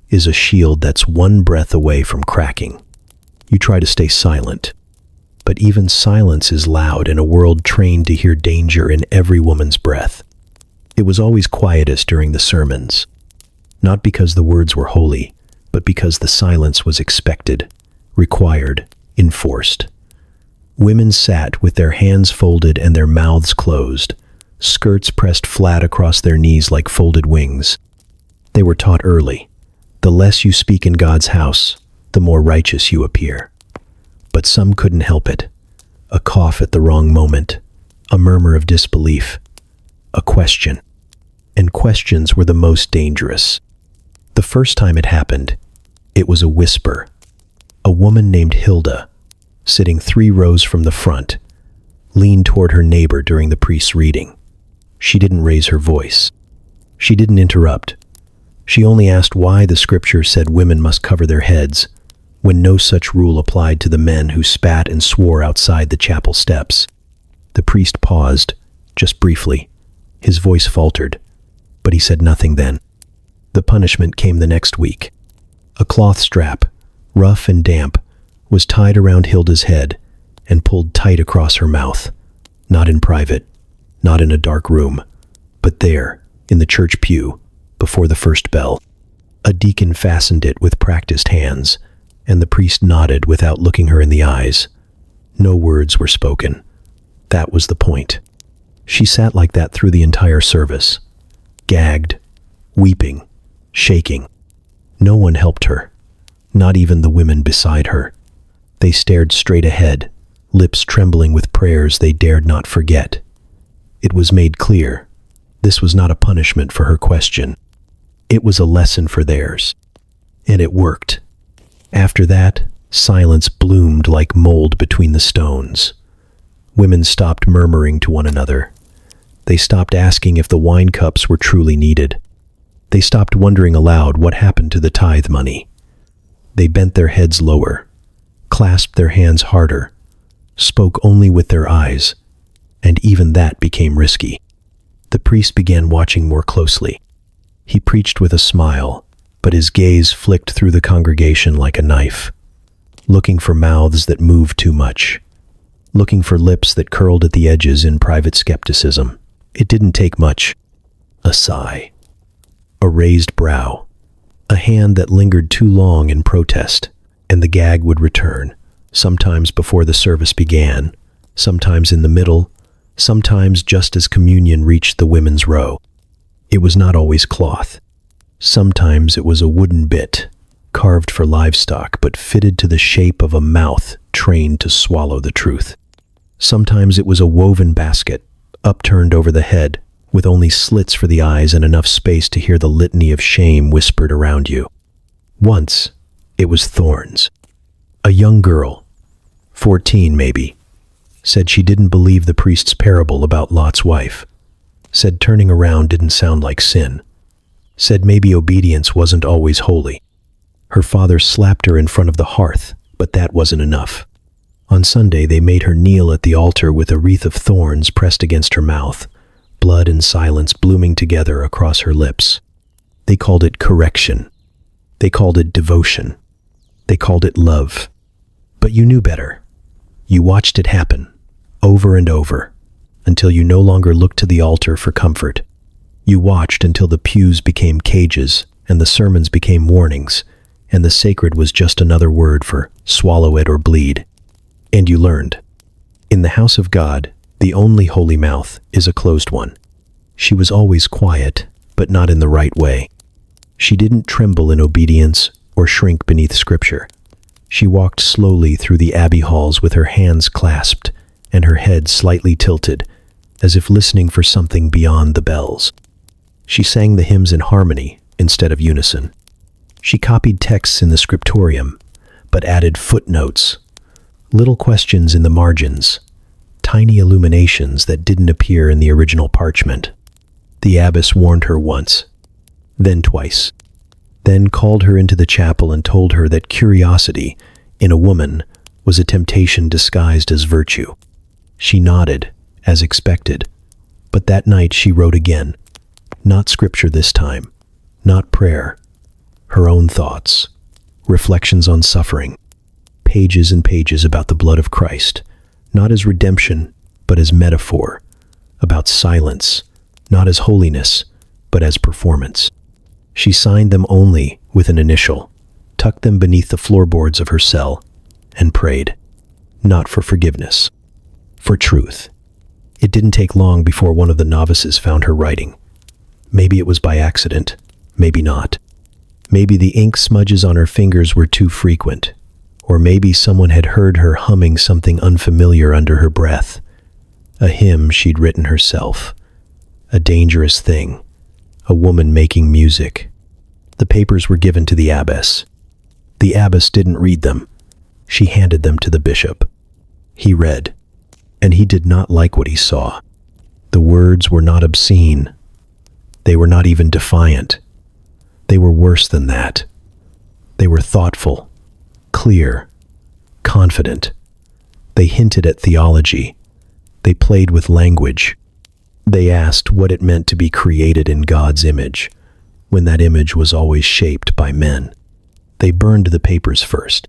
is a shield that's one breath away from cracking. You try to stay silent, but even silence is loud in a world trained to hear danger in every woman's breath. It was always quietest during the sermons, not because the words were holy, but because the silence was expected, required, enforced. Women sat with their hands folded and their mouths closed, skirts pressed flat across their knees like folded wings. They were taught early, the less you speak in God's house, the more righteous you appear. But some couldn't help it. A cough at the wrong moment, a murmur of disbelief, a question. And questions were the most dangerous. The first time it happened, it was a whisper. A woman named Hilda, sitting 3 rows from the front, leaned toward her neighbor during the priest's reading. She didn't raise her voice. She didn't interrupt. She only asked why the scripture said women must cover their heads, when no such rule applied to the men who spat and swore outside the chapel steps. The priest paused, just briefly. His voice faltered, but he said nothing then. The punishment came the next week. A cloth strap, rough and damp, was tied around Hilda's head and pulled tight across her mouth. Not in private, not in a dark room, but there, in the church pew, before the first bell. A deacon fastened it with practiced hands, and the priest nodded without looking her in the eyes. No words were spoken. That was the point. She sat like that through the entire service, gagged, weeping, shaking. No one helped her, not even the women beside her. They stared straight ahead, lips trembling with prayers they dared not forget. It was made clear, this was not a punishment for her question. It was a lesson for theirs. And it worked. After that, silence bloomed like mold between the stones. Women stopped murmuring to one another. They stopped asking if the wine cups were truly needed. They stopped wondering aloud what happened to the tithe money. They bent their heads lower, clasped their hands harder, spoke only with their eyes, and even that became risky. The priest began watching more closely. He preached with a smile, but his gaze flicked through the congregation like a knife, looking for mouths that moved too much, looking for lips that curled at the edges in private skepticism. It didn't take much. A sigh, a raised brow, a hand that lingered too long in protest, and the gag would return, sometimes before the service began, sometimes in the middle, sometimes just as communion reached the women's row. It was not always cloth. Sometimes it was a wooden bit, carved for livestock but fitted to the shape of a mouth trained to swallow the truth. Sometimes it was a woven basket, upturned over the head, with only slits for the eyes and enough space to hear the litany of shame whispered around you. Once, it was thorns. A young girl, 14 maybe, said she didn't believe the priest's parable about Lot's wife, said turning around didn't sound like sin, said maybe obedience wasn't always holy. Her father slapped her in front of the hearth, but that wasn't enough. On Sunday, they made her kneel at the altar with a wreath of thorns pressed against her mouth, blood and silence blooming together across her lips. They called it correction. They called it devotion. They called it love. But you knew better. You watched it happen, over and over, until you no longer looked to the altar for comfort. You watched until the pews became cages, and the sermons became warnings, and the sacred was just another word for swallow it or bleed. And you learned. In the house of God, the only holy mouth is a closed one. She was always quiet, but not in the right way. She didn't tremble in obedience or shrink beneath scripture. She walked slowly through the abbey halls with her hands clasped and her head slightly tilted, as if listening for something beyond the bells. She sang the hymns in harmony instead of unison. She copied texts in the scriptorium, but added footnotes, little questions in the margins, tiny illuminations that didn't appear in the original parchment. The abbess warned her once, then twice, then called her into the chapel and told her that curiosity in a woman was a temptation disguised as virtue. She nodded, as expected, but that night she wrote again, not scripture this time, not prayer, her own thoughts, reflections on suffering, pages and pages about the blood of Christ, not as redemption, but as metaphor, about silence, not as holiness, but as performance. She signed them only with an initial, tucked them beneath the floorboards of her cell, and prayed, not for forgiveness, for truth. It didn't take long before one of the novices found her writing. Maybe it was by accident, maybe not. Maybe the ink smudges on her fingers were too frequent, or maybe someone had heard her humming something unfamiliar under her breath, a hymn she'd written herself, a dangerous thing, a woman making music. The papers were given to the abbess. The abbess didn't read them. She handed them to the bishop. He read, and he did not like what he saw. The words were not obscene. They were not even defiant. They were worse than that. They were thoughtful, clear, confident. They hinted at theology. They played with language. They asked what it meant to be created in God's image, when that image was always shaped by men. They burned the papers first.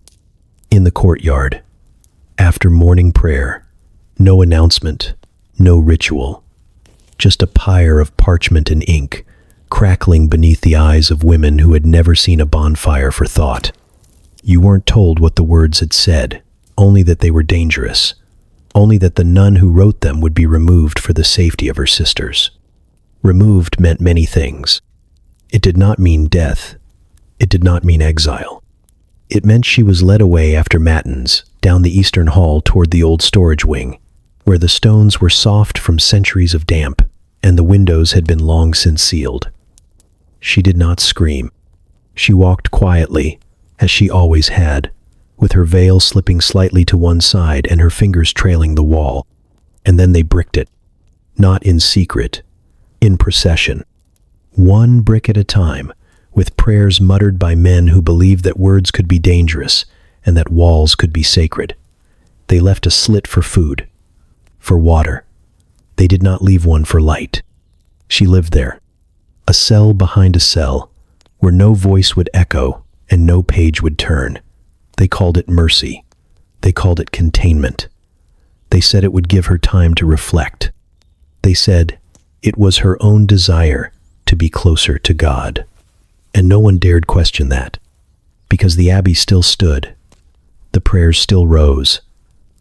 In the courtyard, after morning prayer, no announcement, no ritual, just a pyre of parchment and ink, crackling beneath the eyes of women who had never seen a bonfire for thought. You weren't told what the words had said, only that they were dangerous, only that the nun who wrote them would be removed for the safety of her sisters. Removed meant many things. It did not mean death. It did not mean exile. It meant she was led away after matins, down the eastern hall toward the old storage wing, where the stones were soft from centuries of damp, and the windows had been long since sealed. She did not scream. She walked quietly, as she always had, with her veil slipping slightly to one side and her fingers trailing the wall. And then they bricked it. Not in secret, in procession. One brick at a time, with prayers muttered by men who believed that words could be dangerous and that walls could be sacred. They left a slit for food, for water. They did not leave one for light. She lived there, a cell behind a cell, where no voice would echo and no page would turn. They called it mercy. They called it containment. They said it would give her time to reflect. They said it was her own desire to be closer to God. And no one dared question that, because the abbey still stood, the prayers still rose,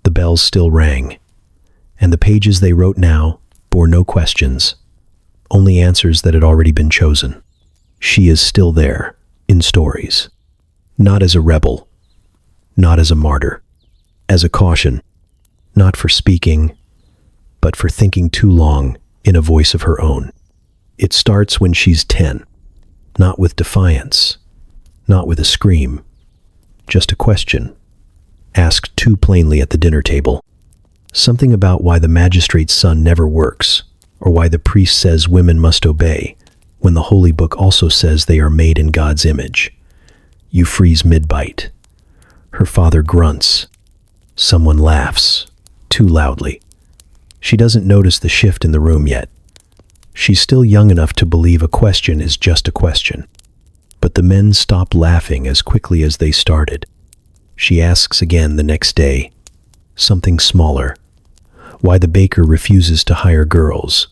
the bells still rang, and the pages they wrote now bore no questions, only answers that had already been chosen. She is still there, in stories, not as a rebel, not as a martyr, as a caution, not for speaking, but for thinking too long in a voice of her own. It starts when she's 10, not with defiance, not with a scream, just a question, asked too plainly at the dinner table. Something about why the magistrate's son never works, or why the priest says women must obey, when the Holy Book also says they are made in God's image. You freeze mid-bite. Her father grunts. Someone laughs, too loudly. She doesn't notice the shift in the room yet. She's still young enough to believe a question is just a question. But the men stop laughing as quickly as they started. She asks again the next day, something smaller. Why the baker refuses to hire girls.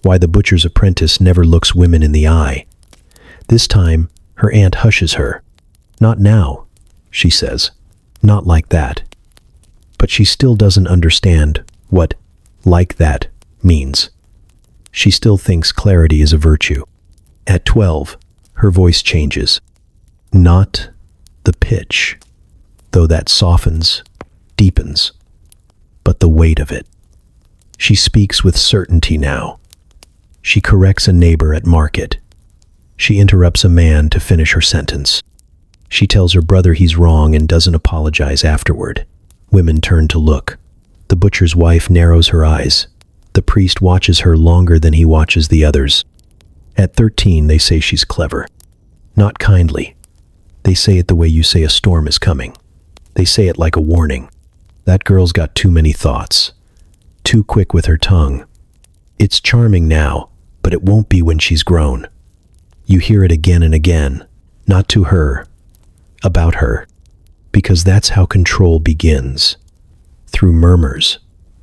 Why the butcher's apprentice never looks women in the eye. This time, her aunt hushes her. Not now, she says. Not like that. But she still doesn't understand what like that means. She still thinks clarity is a virtue. At 12, her voice changes. Not the pitch, though that softens, deepens, but the weight of it. She speaks with certainty now. She corrects a neighbor at market. She interrupts a man to finish her sentence. She tells her brother he's wrong and doesn't apologize afterward. Women turn to look. The butcher's wife narrows her eyes. The priest watches her longer than he watches the others. At 13, they say she's clever. Not kindly. They say it the way you say a storm is coming. They say it like a warning. That girl's got too many thoughts. Too quick with her tongue. It's charming now, but it won't be when she's grown. You hear it again and again, not to her, about her, because that's how control begins, through murmurs,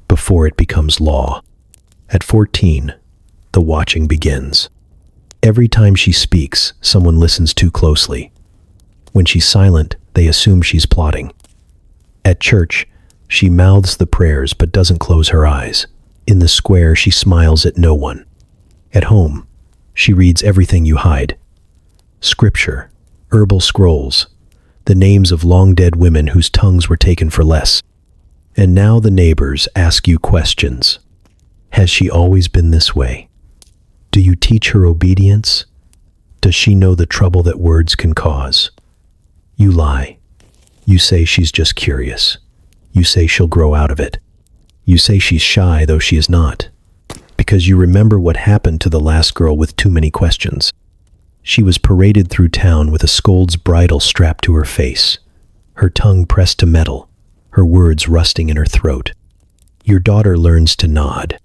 before it becomes law. At 14, the watching begins. Every time she speaks, someone listens too closely. When she's silent, they assume she's plotting. At church, she mouths the prayers but doesn't close her eyes. In the square, she smiles at no one. At home, she reads everything you hide. Scripture, herbal scrolls, the names of long-dead women whose tongues were taken for less. And now the neighbors ask you questions. Has she always been this way? Do you teach her obedience? Does she know the trouble that words can cause? You lie. You say she's just curious. You say she'll grow out of it. You say she's shy, though she is not, because you remember what happened to the last girl with too many questions. She was paraded through town with a scold's bridle strapped to her face, her tongue pressed to metal, her words rusting in her throat. Your daughter learns to nod,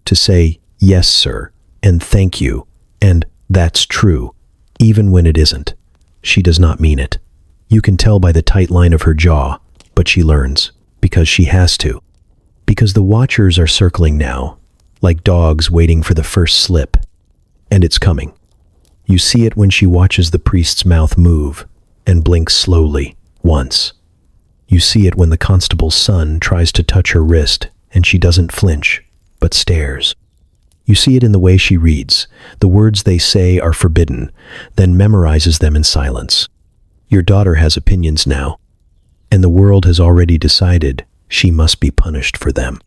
to say, "Yes, sir," and "Thank you," and "That's true," even when it isn't. She does not mean it. You can tell by the tight line of her jaw, but she learns, because she has to. Because the watchers are circling now, like dogs waiting for the first slip. And it's coming. You see it when she watches the priest's mouth move and blinks slowly, once. You see it when the constable's son tries to touch her wrist and she doesn't flinch, but stares. You see it in the way she reads. The words they say are forbidden, then memorizes them in silence. Your daughter has opinions now, and the world has already decided she must be punished for them.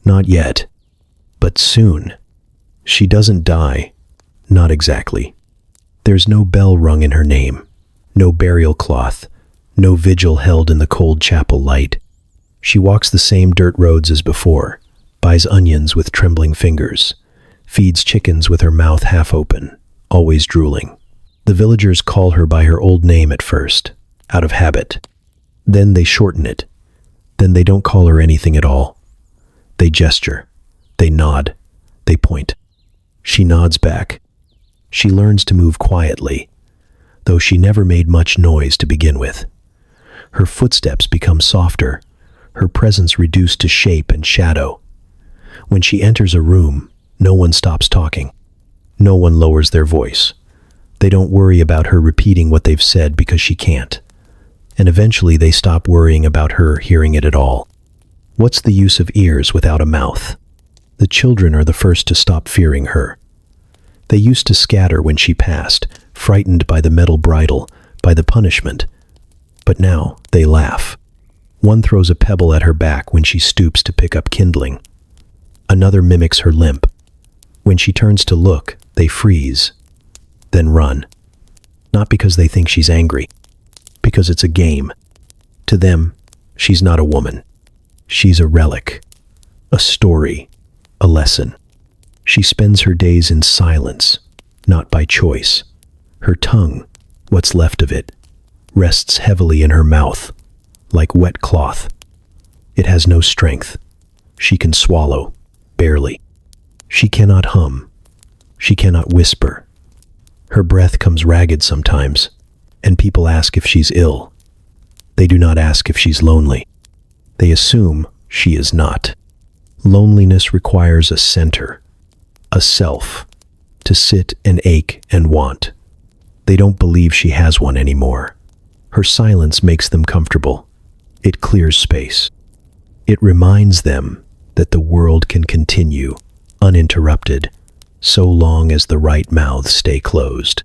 Not yet, but soon. She doesn't die, not exactly. There's no bell rung in her name, no burial cloth, no vigil held in the cold chapel light. She walks the same dirt roads as before, buys onions with trembling fingers, feeds chickens with her mouth half open, always drooling. The villagers call her by her old name at first, out of habit. Then they shorten it. Then they don't call her anything at all. They gesture. They nod. They point. She nods back. She learns to move quietly, though she never made much noise to begin with. Her footsteps become softer, her presence reduced to shape and shadow. When she enters a room, no one stops talking. No one lowers their voice. They don't worry about her repeating what they've said because she can't. And eventually they stop worrying about her hearing it at all. What's the use of ears without a mouth? The children are the first to stop fearing her. They used to scatter when she passed, frightened by the metal bridle, by the punishment. But now they laugh. One throws a pebble at her back when she stoops to pick up kindling. Another mimics her limp. When she turns to look, they freeze, then run. Not because they think she's angry, because it's a game. To them, she's not a woman. She's a relic, a story, a lesson. She spends her days in silence, not by choice. Her tongue, what's left of it, rests heavily in her mouth, like wet cloth. It has no strength. She can swallow, barely. She cannot hum. She cannot whisper. Her breath comes ragged sometimes, and people ask if she's ill. They do not ask if she's lonely. They assume she is not. Loneliness requires a center, a self, to sit and ache and want. They don't believe she has one anymore. Her silence makes them comfortable. It clears space. It reminds them that the world can continue, uninterrupted, so long as the right mouths stay closed.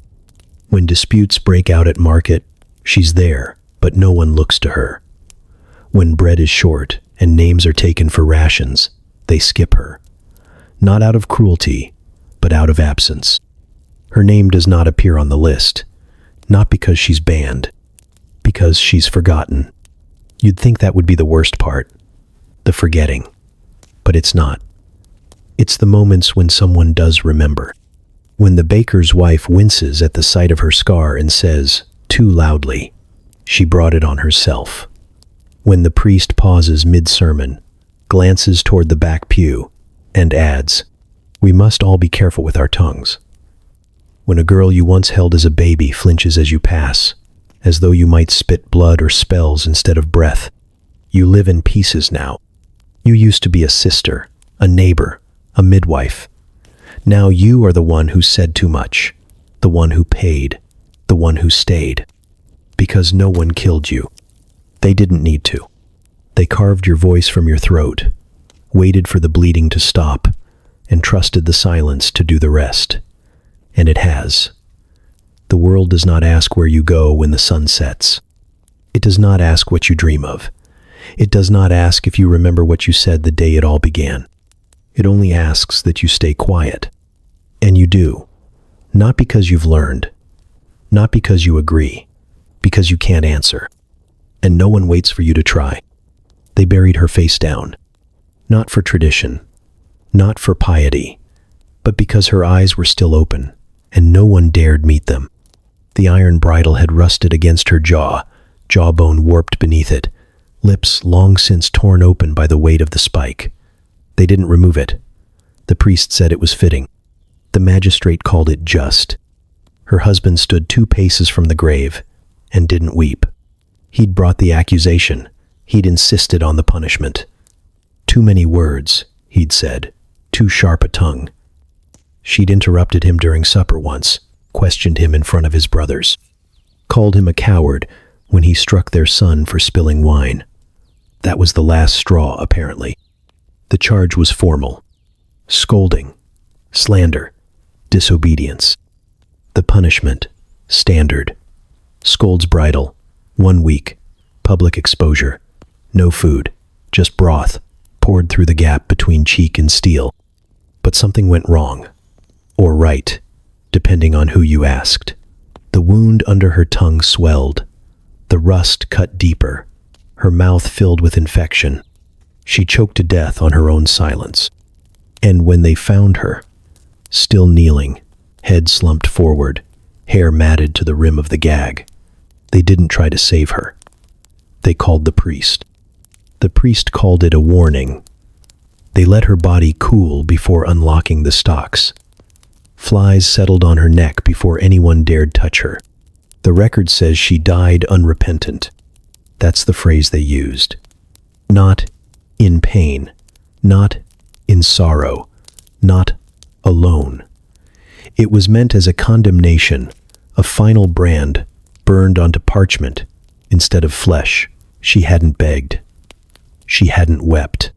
When disputes break out at market, she's there, but no one looks to her. When bread is short and names are taken for rations, they skip her. Not out of cruelty, but out of absence. Her name does not appear on the list, not because she's banned, because she's forgotten. You'd think that would be the worst part, the forgetting, but it's not. It's the moments when someone does remember. When the baker's wife winces at the sight of her scar and says, too loudly, she brought it on herself. When the priest pauses mid-sermon, glances toward the back pew, and adds, we must all be careful with our tongues. When a girl you once held as a baby flinches as you pass, as though you might spit blood or spells instead of breath. You live in pieces now. You used to be a sister, a neighbor, a midwife. Now you are the one who said too much, the one who paid, the one who stayed. Because no one killed you. They didn't need to. They carved your voice from your throat, waited for the bleeding to stop, and trusted the silence to do the rest. And it has. The world does not ask where you go when the sun sets. It does not ask what you dream of. It does not ask if you remember what you said the day it all began. It only asks that you stay quiet. And you do. Not because you've learned. Not because you agree. Because you can't answer. And no one waits for you to try. They buried her face down. Not for tradition. Not for piety. But because her eyes were still open, and no one dared meet them. The iron bridle had rusted against her jaw, jawbone warped beneath it, lips long since torn open by the weight of the spike. They didn't remove it. The priest said it was fitting. The magistrate called it just. Her husband stood 2 paces from the grave and didn't weep. He'd brought the accusation. He'd insisted on the punishment. Too many words, he'd said, too sharp a tongue. She'd interrupted him during supper once, questioned him in front of his brothers, called him a coward when he struck their son for spilling wine. That was the last straw, apparently. The charge was formal. Scolding, slander, disobedience. The punishment, standard. Scold's bridle, 1 week, public exposure, no food, just broth, poured through the gap between cheek and steel. But something went wrong, or right, depending on who you asked. The wound under her tongue swelled. The rust cut deeper. Her mouth filled with infection. She choked to death on her own silence. And when they found her, still kneeling, head slumped forward, hair matted to the rim of the gag, they didn't try to save her. They called the priest. The priest called it a warning. They let her body cool before unlocking the stocks. Flies settled on her neck before anyone dared touch her. The record says she died unrepentant. That's the phrase they used. Not in pain, not in sorrow, not alone. It was meant as a condemnation, a final brand burned onto parchment instead of flesh. She hadn't begged. She hadn't wept.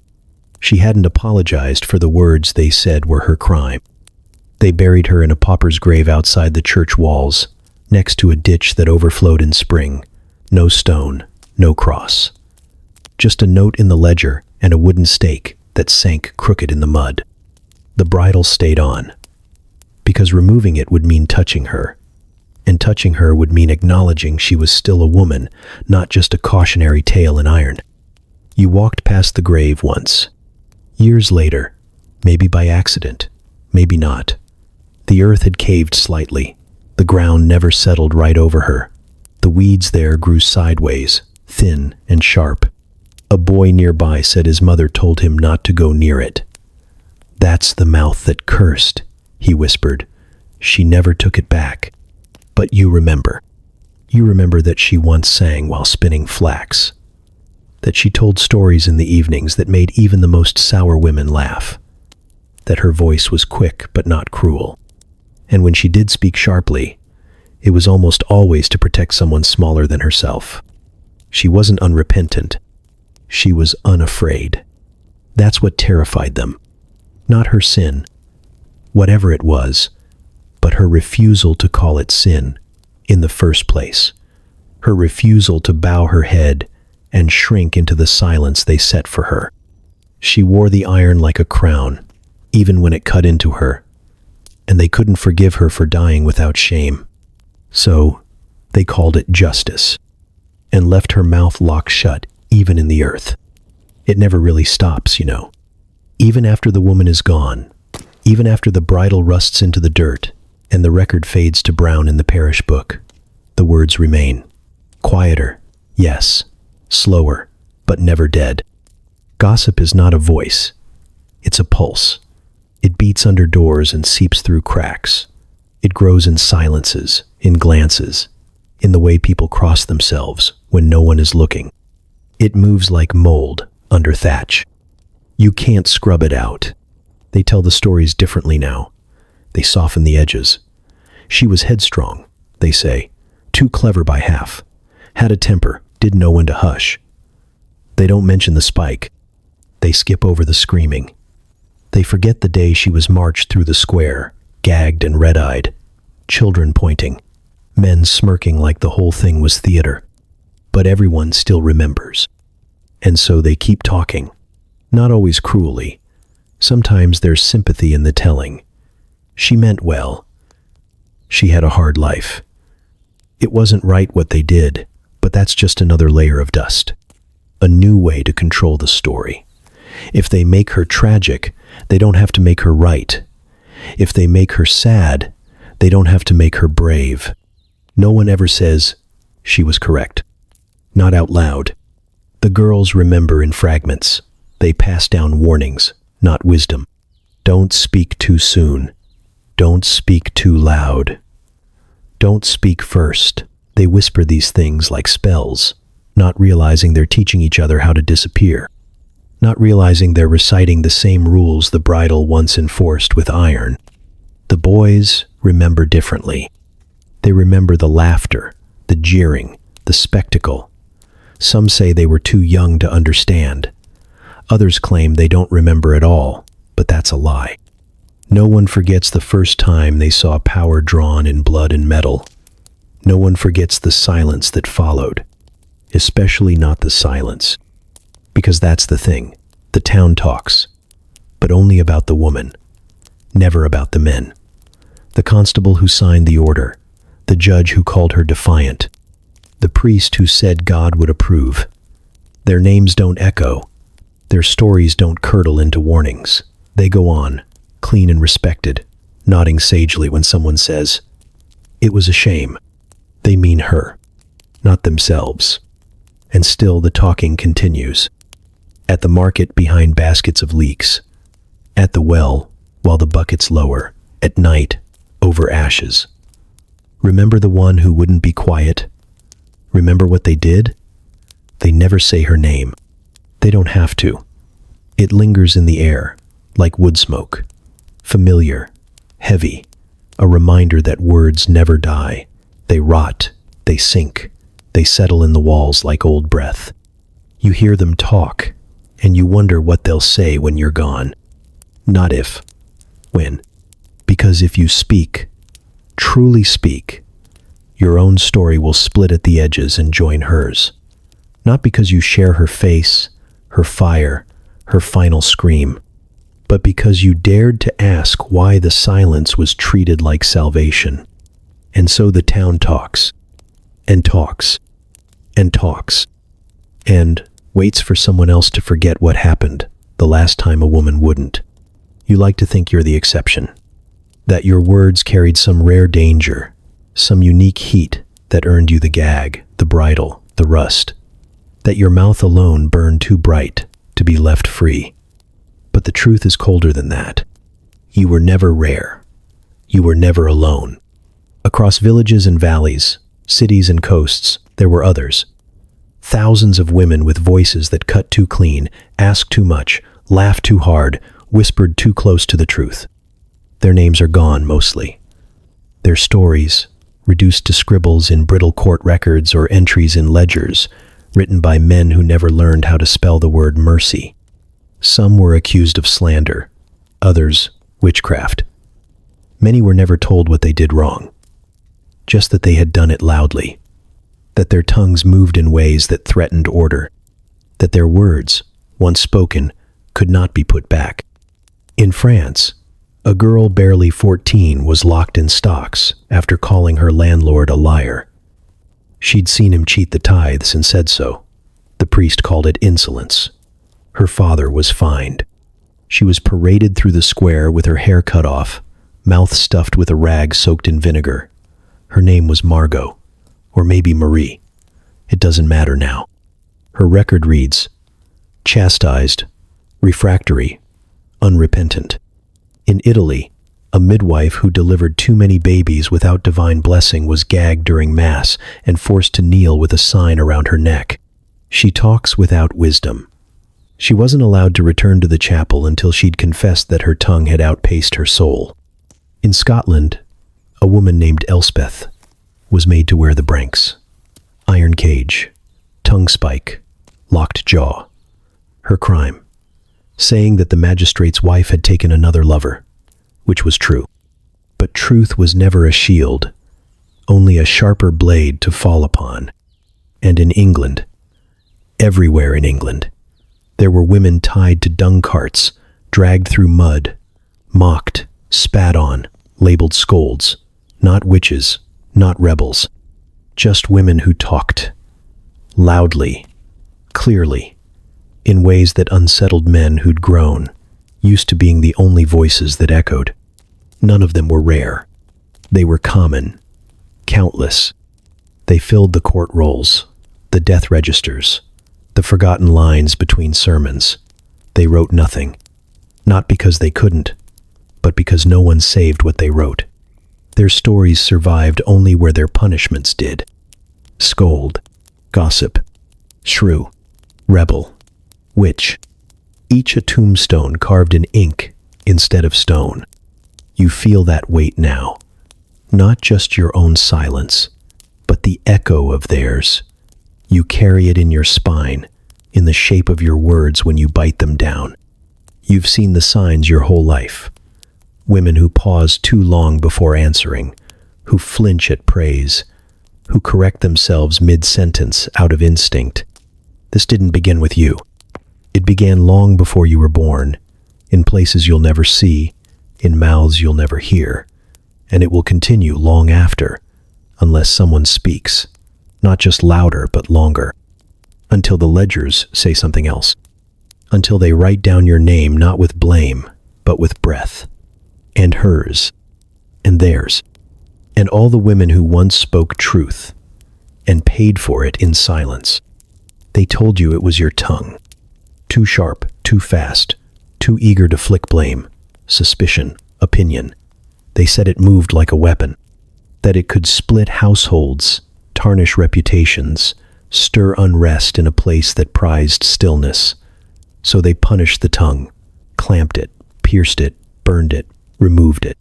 She hadn't apologized for the words they said were her crime. They buried her in a pauper's grave outside the church walls, next to a ditch that overflowed in spring. No stone, no cross. Just a note in the ledger and a wooden stake that sank crooked in the mud. The bridle stayed on, because removing it would mean touching her, and touching her would mean acknowledging she was still a woman, not just a cautionary tale in iron. You walked past the grave once. Years later, maybe by accident, maybe not. The earth had caved slightly. The ground never settled right over her. The weeds there grew sideways, thin and sharp. A boy nearby said his mother told him not to go near it. "That's the mouth that cursed," he whispered. "She never took it back." But you remember. You remember that she once sang while spinning flax. That she told stories in the evenings that made even the most sour women laugh. That her voice was quick but not cruel. And when she did speak sharply, it was almost always to protect someone smaller than herself. She wasn't unrepentant. She was unafraid. That's what terrified them. Not her sin, whatever it was, but her refusal to call it sin in the first place. Her refusal to bow her head and shrink into the silence they set for her. She wore the iron like a crown, even when it cut into her, and they couldn't forgive her for dying without shame. So they called it justice, and left her mouth locked shut even in the earth. It never really stops, you know. Even after the woman is gone, even after the bridle rusts into the dirt, and the record fades to brown in the parish book, the words remain. Quieter, yes. Slower, but never dead. Gossip is not a voice. It's a pulse. It beats under doors and seeps through cracks. It grows in silences, in glances, in the way people cross themselves when no one is looking. It moves like mold under thatch. You can't scrub it out. They tell the stories differently now. They soften the edges. She was headstrong, they say, too clever by half, had a temper, didn't know when to hush. They don't mention the spike. They skip over the screaming. They forget the day she was marched through the square, gagged and red-eyed, children pointing, men smirking like the whole thing was theater. But everyone still remembers. And so they keep talking, not always cruelly. Sometimes there's sympathy in the telling. She meant well. She had a hard life. It wasn't right what they did, but that's just another layer of dust. A new way to control the story. If they make her tragic, they don't have to make her right. If they make her sad, they don't have to make her brave. No one ever says, she was correct. Not out loud. The girls remember in fragments. They pass down warnings, not wisdom. Don't speak too soon. Don't speak too loud. Don't speak first. They whisper these things like spells, not realizing they're teaching each other how to disappear. Not realizing they're reciting the same rules the bridle once enforced with iron. The boys remember differently. They remember the laughter, the jeering, the spectacle. Some say they were too young to understand. Others claim they don't remember at all, but that's a lie. No one forgets the first time they saw power drawn in blood and metal. No one forgets the silence that followed, especially not the silence. Because that's the thing. The town talks, but only about the woman, never about the men. The constable who signed the order, the judge who called her defiant, the priest who said God would approve. Their names don't echo. Their stories don't curdle into warnings. They go on, clean and respected, nodding sagely when someone says, "It was a shame." They mean her, not themselves. And still the talking continues. At the market behind baskets of leeks. At the well while the buckets lower. At night over ashes. Remember the one who wouldn't be quiet? Remember what they did? They never say her name. They don't have to. It lingers in the air, like wood smoke. Familiar, heavy, a reminder that words never die. They rot, they sink, they settle in the walls like old breath. You hear them talk, and you wonder what they'll say when you're gone. Not if, when. Because if you speak, truly speak, your own story will split at the edges and join hers. Not because you share her face, her fire, her final scream, but because you dared to ask why the silence was treated like salvation. And so the town talks, and talks, and talks, and waits for someone else to forget what happened the last time a woman wouldn't. You like to think you're the exception, that your words carried some rare danger, some unique heat that earned you the gag, the bridle, the rust, that your mouth alone burned too bright to be left free. But the truth is colder than that. You were never rare. You were never alone. Across villages and valleys, cities and coasts, there were others. Thousands of women with voices that cut too clean, asked too much, laughed too hard, whispered too close to the truth. Their names are gone, mostly. Their stories, reduced to scribbles in brittle court records or entries in ledgers, written by men who never learned how to spell the word mercy. Some were accused of slander, others witchcraft. Many were never told what they did wrong, just that they had done it loudly, that their tongues moved in ways that threatened order, that their words, once spoken, could not be put back. In France, a girl barely 14 was locked in stocks after calling her landlord a liar. She'd seen him cheat the tithes and said so. The priest called it insolence. Her father was fined. She was paraded through the square with her hair cut off, mouth stuffed with a rag soaked in vinegar. Her name was Margot, or maybe Marie. It doesn't matter now. Her record reads, chastised, refractory, unrepentant. In Italy, a midwife who delivered too many babies without divine blessing was gagged during Mass and forced to kneel with a sign around her neck. She talks without wisdom. She wasn't allowed to return to the chapel until she'd confessed that her tongue had outpaced her soul. In Scotland, a woman named Elspeth was made to wear the branks. Iron cage, tongue spike, locked jaw. Her crime, saying that the magistrate's wife had taken another lover, which was true. But truth was never a shield, only a sharper blade to fall upon. And in England, everywhere in England, there were women tied to dung carts, dragged through mud, mocked, spat on, labeled scolds, not witches, not rebels, just women who talked, loudly, clearly, in ways that unsettled men who'd grown, used to being the only voices that echoed. None of them were rare. They were common, countless. They filled the court rolls, the death registers, the forgotten lines between sermons. They wrote nothing, not because they couldn't, but because no one saved what they wrote. Their stories survived only where their punishments did. Scold, gossip, shrew, rebel, witch, each a tombstone carved in ink instead of stone. You feel that weight now, not just your own silence, but the echo of theirs. You carry it in your spine, in the shape of your words when you bite them down. You've seen the signs your whole life. Women who pause too long before answering, who flinch at praise, who correct themselves mid-sentence out of instinct. This didn't begin with you. It began long before you were born, in places you'll never see, in mouths you'll never hear, and it will continue long after, unless someone speaks, not just louder but longer, until the ledgers say something else, until they write down your name not with blame, but with breath, and hers, and theirs, and all the women who once spoke truth and paid for it in silence. They told you it was your tongue, too sharp, too fast, too eager to flick blame, suspicion, opinion. They said it moved like a weapon, that it could split households, tarnish reputations, stir unrest in a place that prized stillness. So they punished the tongue, clamped it, pierced it, burned it, removed it.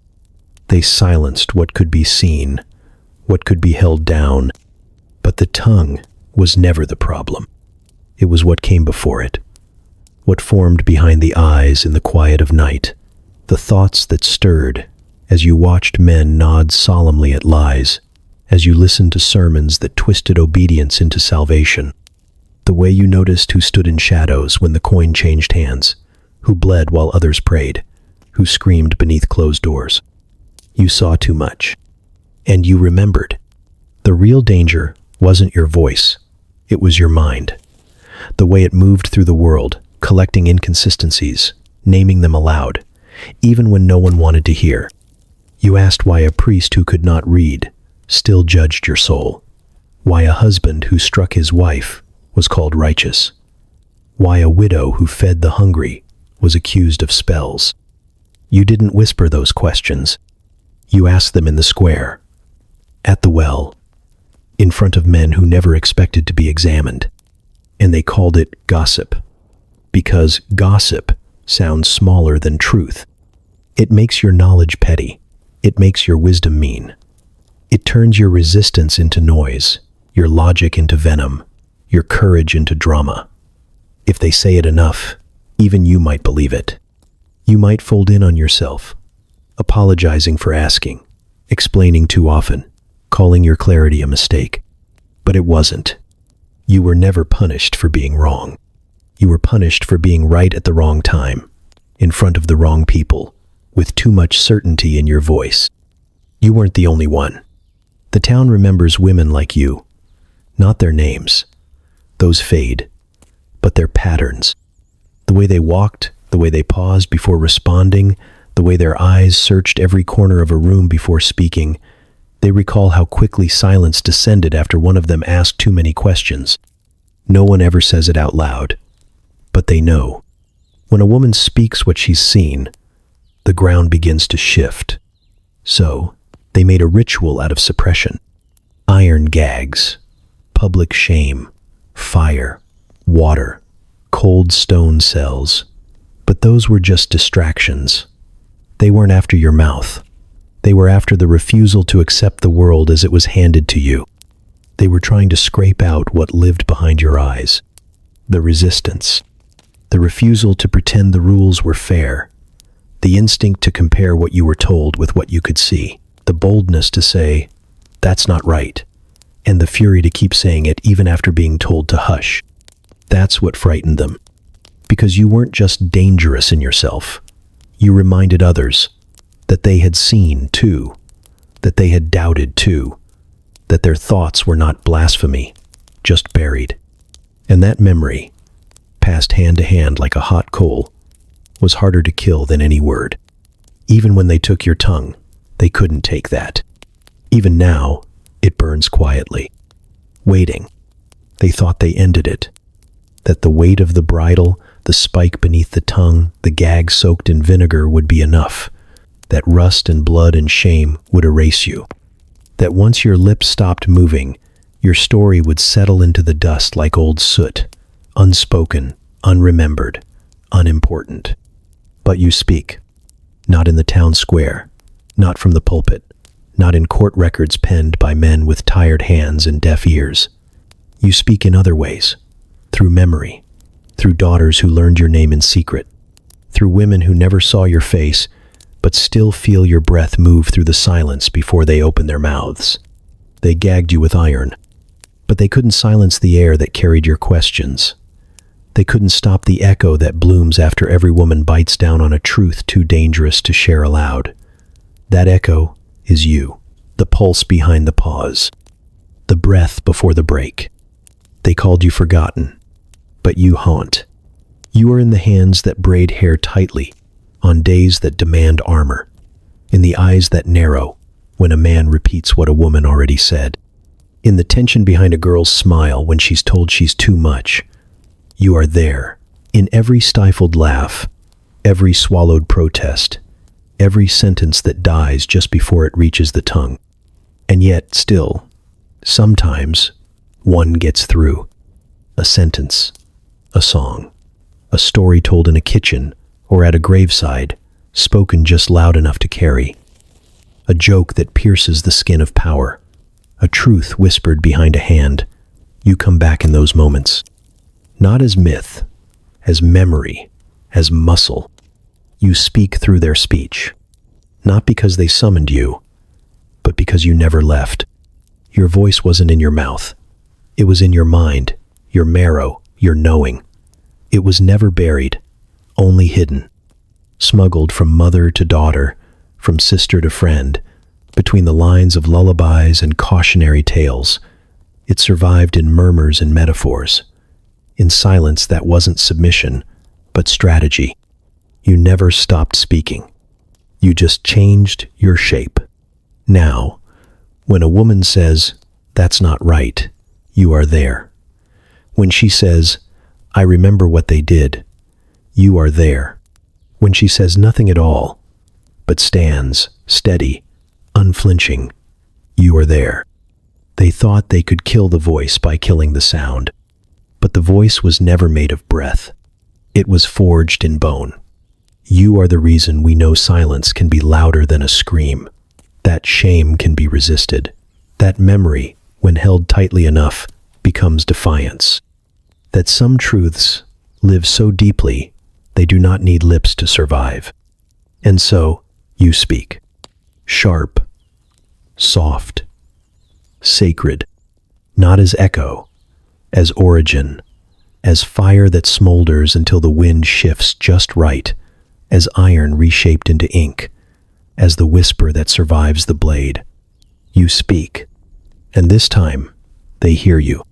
They silenced what could be seen, what could be held down. But the tongue was never the problem. It was what came before it, what formed behind the eyes in the quiet of night, the thoughts that stirred as you watched men nod solemnly at lies, as you listened to sermons that twisted obedience into salvation, the way you noticed who stood in shadows when the coin changed hands, who bled while others prayed, who screamed beneath closed doors. You saw too much, and you remembered. The real danger wasn't your voice, it was your mind, the way it moved through the world, collecting inconsistencies, naming them aloud, even when no one wanted to hear. You asked why a priest who could not read still judged your soul, why a husband who struck his wife was called righteous, why a widow who fed the hungry was accused of spells. You didn't whisper those questions. You asked them in the square, at the well, in front of men who never expected to be examined. And they called it gossip, because gossip sounds smaller than truth. It makes your knowledge petty. It makes your wisdom mean. It turns your resistance into noise, your logic into venom, your courage into drama. If they say it enough, even you might believe it. You might fold in on yourself, apologizing for asking, explaining too often, calling your clarity a mistake. But it wasn't. You were never punished for being wrong. You were punished for being right at the wrong time, in front of the wrong people, with too much certainty in your voice. You weren't the only one. The town remembers women like you, not their names. Those fade, but their patterns. The way they walked, the way they paused before responding, the way their eyes searched every corner of a room before speaking. They recall how quickly silence descended after one of them asked too many questions. No one ever says it out loud, but they know. When a woman speaks what she's seen, the ground begins to shift. So, they made a ritual out of suppression. Iron gags, public shame, fire, water, cold stone cells. But those were just distractions. They weren't after your mouth. They were after the refusal to accept the world as it was handed to you. They were trying to scrape out what lived behind your eyes. The resistance. The refusal to pretend the rules were fair. The instinct to compare what you were told with what you could see. The boldness to say, "That's not right." And the fury to keep saying it even after being told to hush. That's what frightened them. Because you weren't just dangerous in yourself. You reminded others that they had seen too, that they had doubted too, that their thoughts were not blasphemy, just buried. And that memory, passed hand to hand like a hot coal, was harder to kill than any word. Even when they took your tongue, they couldn't take that. Even now, it burns quietly, waiting. They thought they ended it, that the weight of the bridle, the spike beneath the tongue, the gag soaked in vinegar would be enough, that rust and blood and shame would erase you, that once your lips stopped moving, your story would settle into the dust like old soot, unspoken, unremembered, unimportant. But you speak, not in the town square, not from the pulpit, not in court records penned by men with tired hands and deaf ears. You speak in other ways, through memory, through daughters who learned your name in secret, through women who never saw your face, but still feel your breath move through the silence before they open their mouths. They gagged you with iron, but they couldn't silence the air that carried your questions. They couldn't stop the echo that blooms after every woman bites down on a truth too dangerous to share aloud. That echo is you. the pulse behind the pause, the breath before the break. They called you forgotten, but you haunt. You are in the hands that braid hair tightly, on days that demand armor, in the eyes that narrow when a man repeats what a woman already said, in the tension behind a girl's smile when she's told she's too much. You are there, in every stifled laugh, every swallowed protest, every sentence that dies just before it reaches the tongue. And yet, still, sometimes, one gets through. A sentence, a song, a story told in a kitchen or at a graveside, spoken just loud enough to carry. A joke that pierces the skin of power, a truth whispered behind a hand. You come back in those moments, not as myth, as memory, as muscle. You speak through their speech, not because they summoned you, but because you never left. Your voice wasn't in your mouth. It was in your mind, your marrow, your knowing. It was never buried, only hidden, smuggled from mother to daughter, from sister to friend, between the lines of lullabies and cautionary tales. It survived in murmurs and metaphors, in silence that wasn't submission, but strategy. You never stopped speaking. You just changed your shape. Now, when a woman says, "That's not right," you are there. When she says, "I remember what they did," you are there. When she says nothing at all, but stands, steady, unflinching, you are there. They thought they could kill the voice by killing the sound, but the voice was never made of breath. It was forged in bone. You are the reason we know silence can be louder than a scream, that shame can be resisted, that memory, when held tightly enough, becomes defiance, that some truths live so deeply they do not need lips to survive. And so, you speak. Sharp, soft, sacred, not as echo, as origin, as fire that smolders until the wind shifts just right, as iron reshaped into ink, as the whisper that survives the blade. You speak, and this time, they hear you.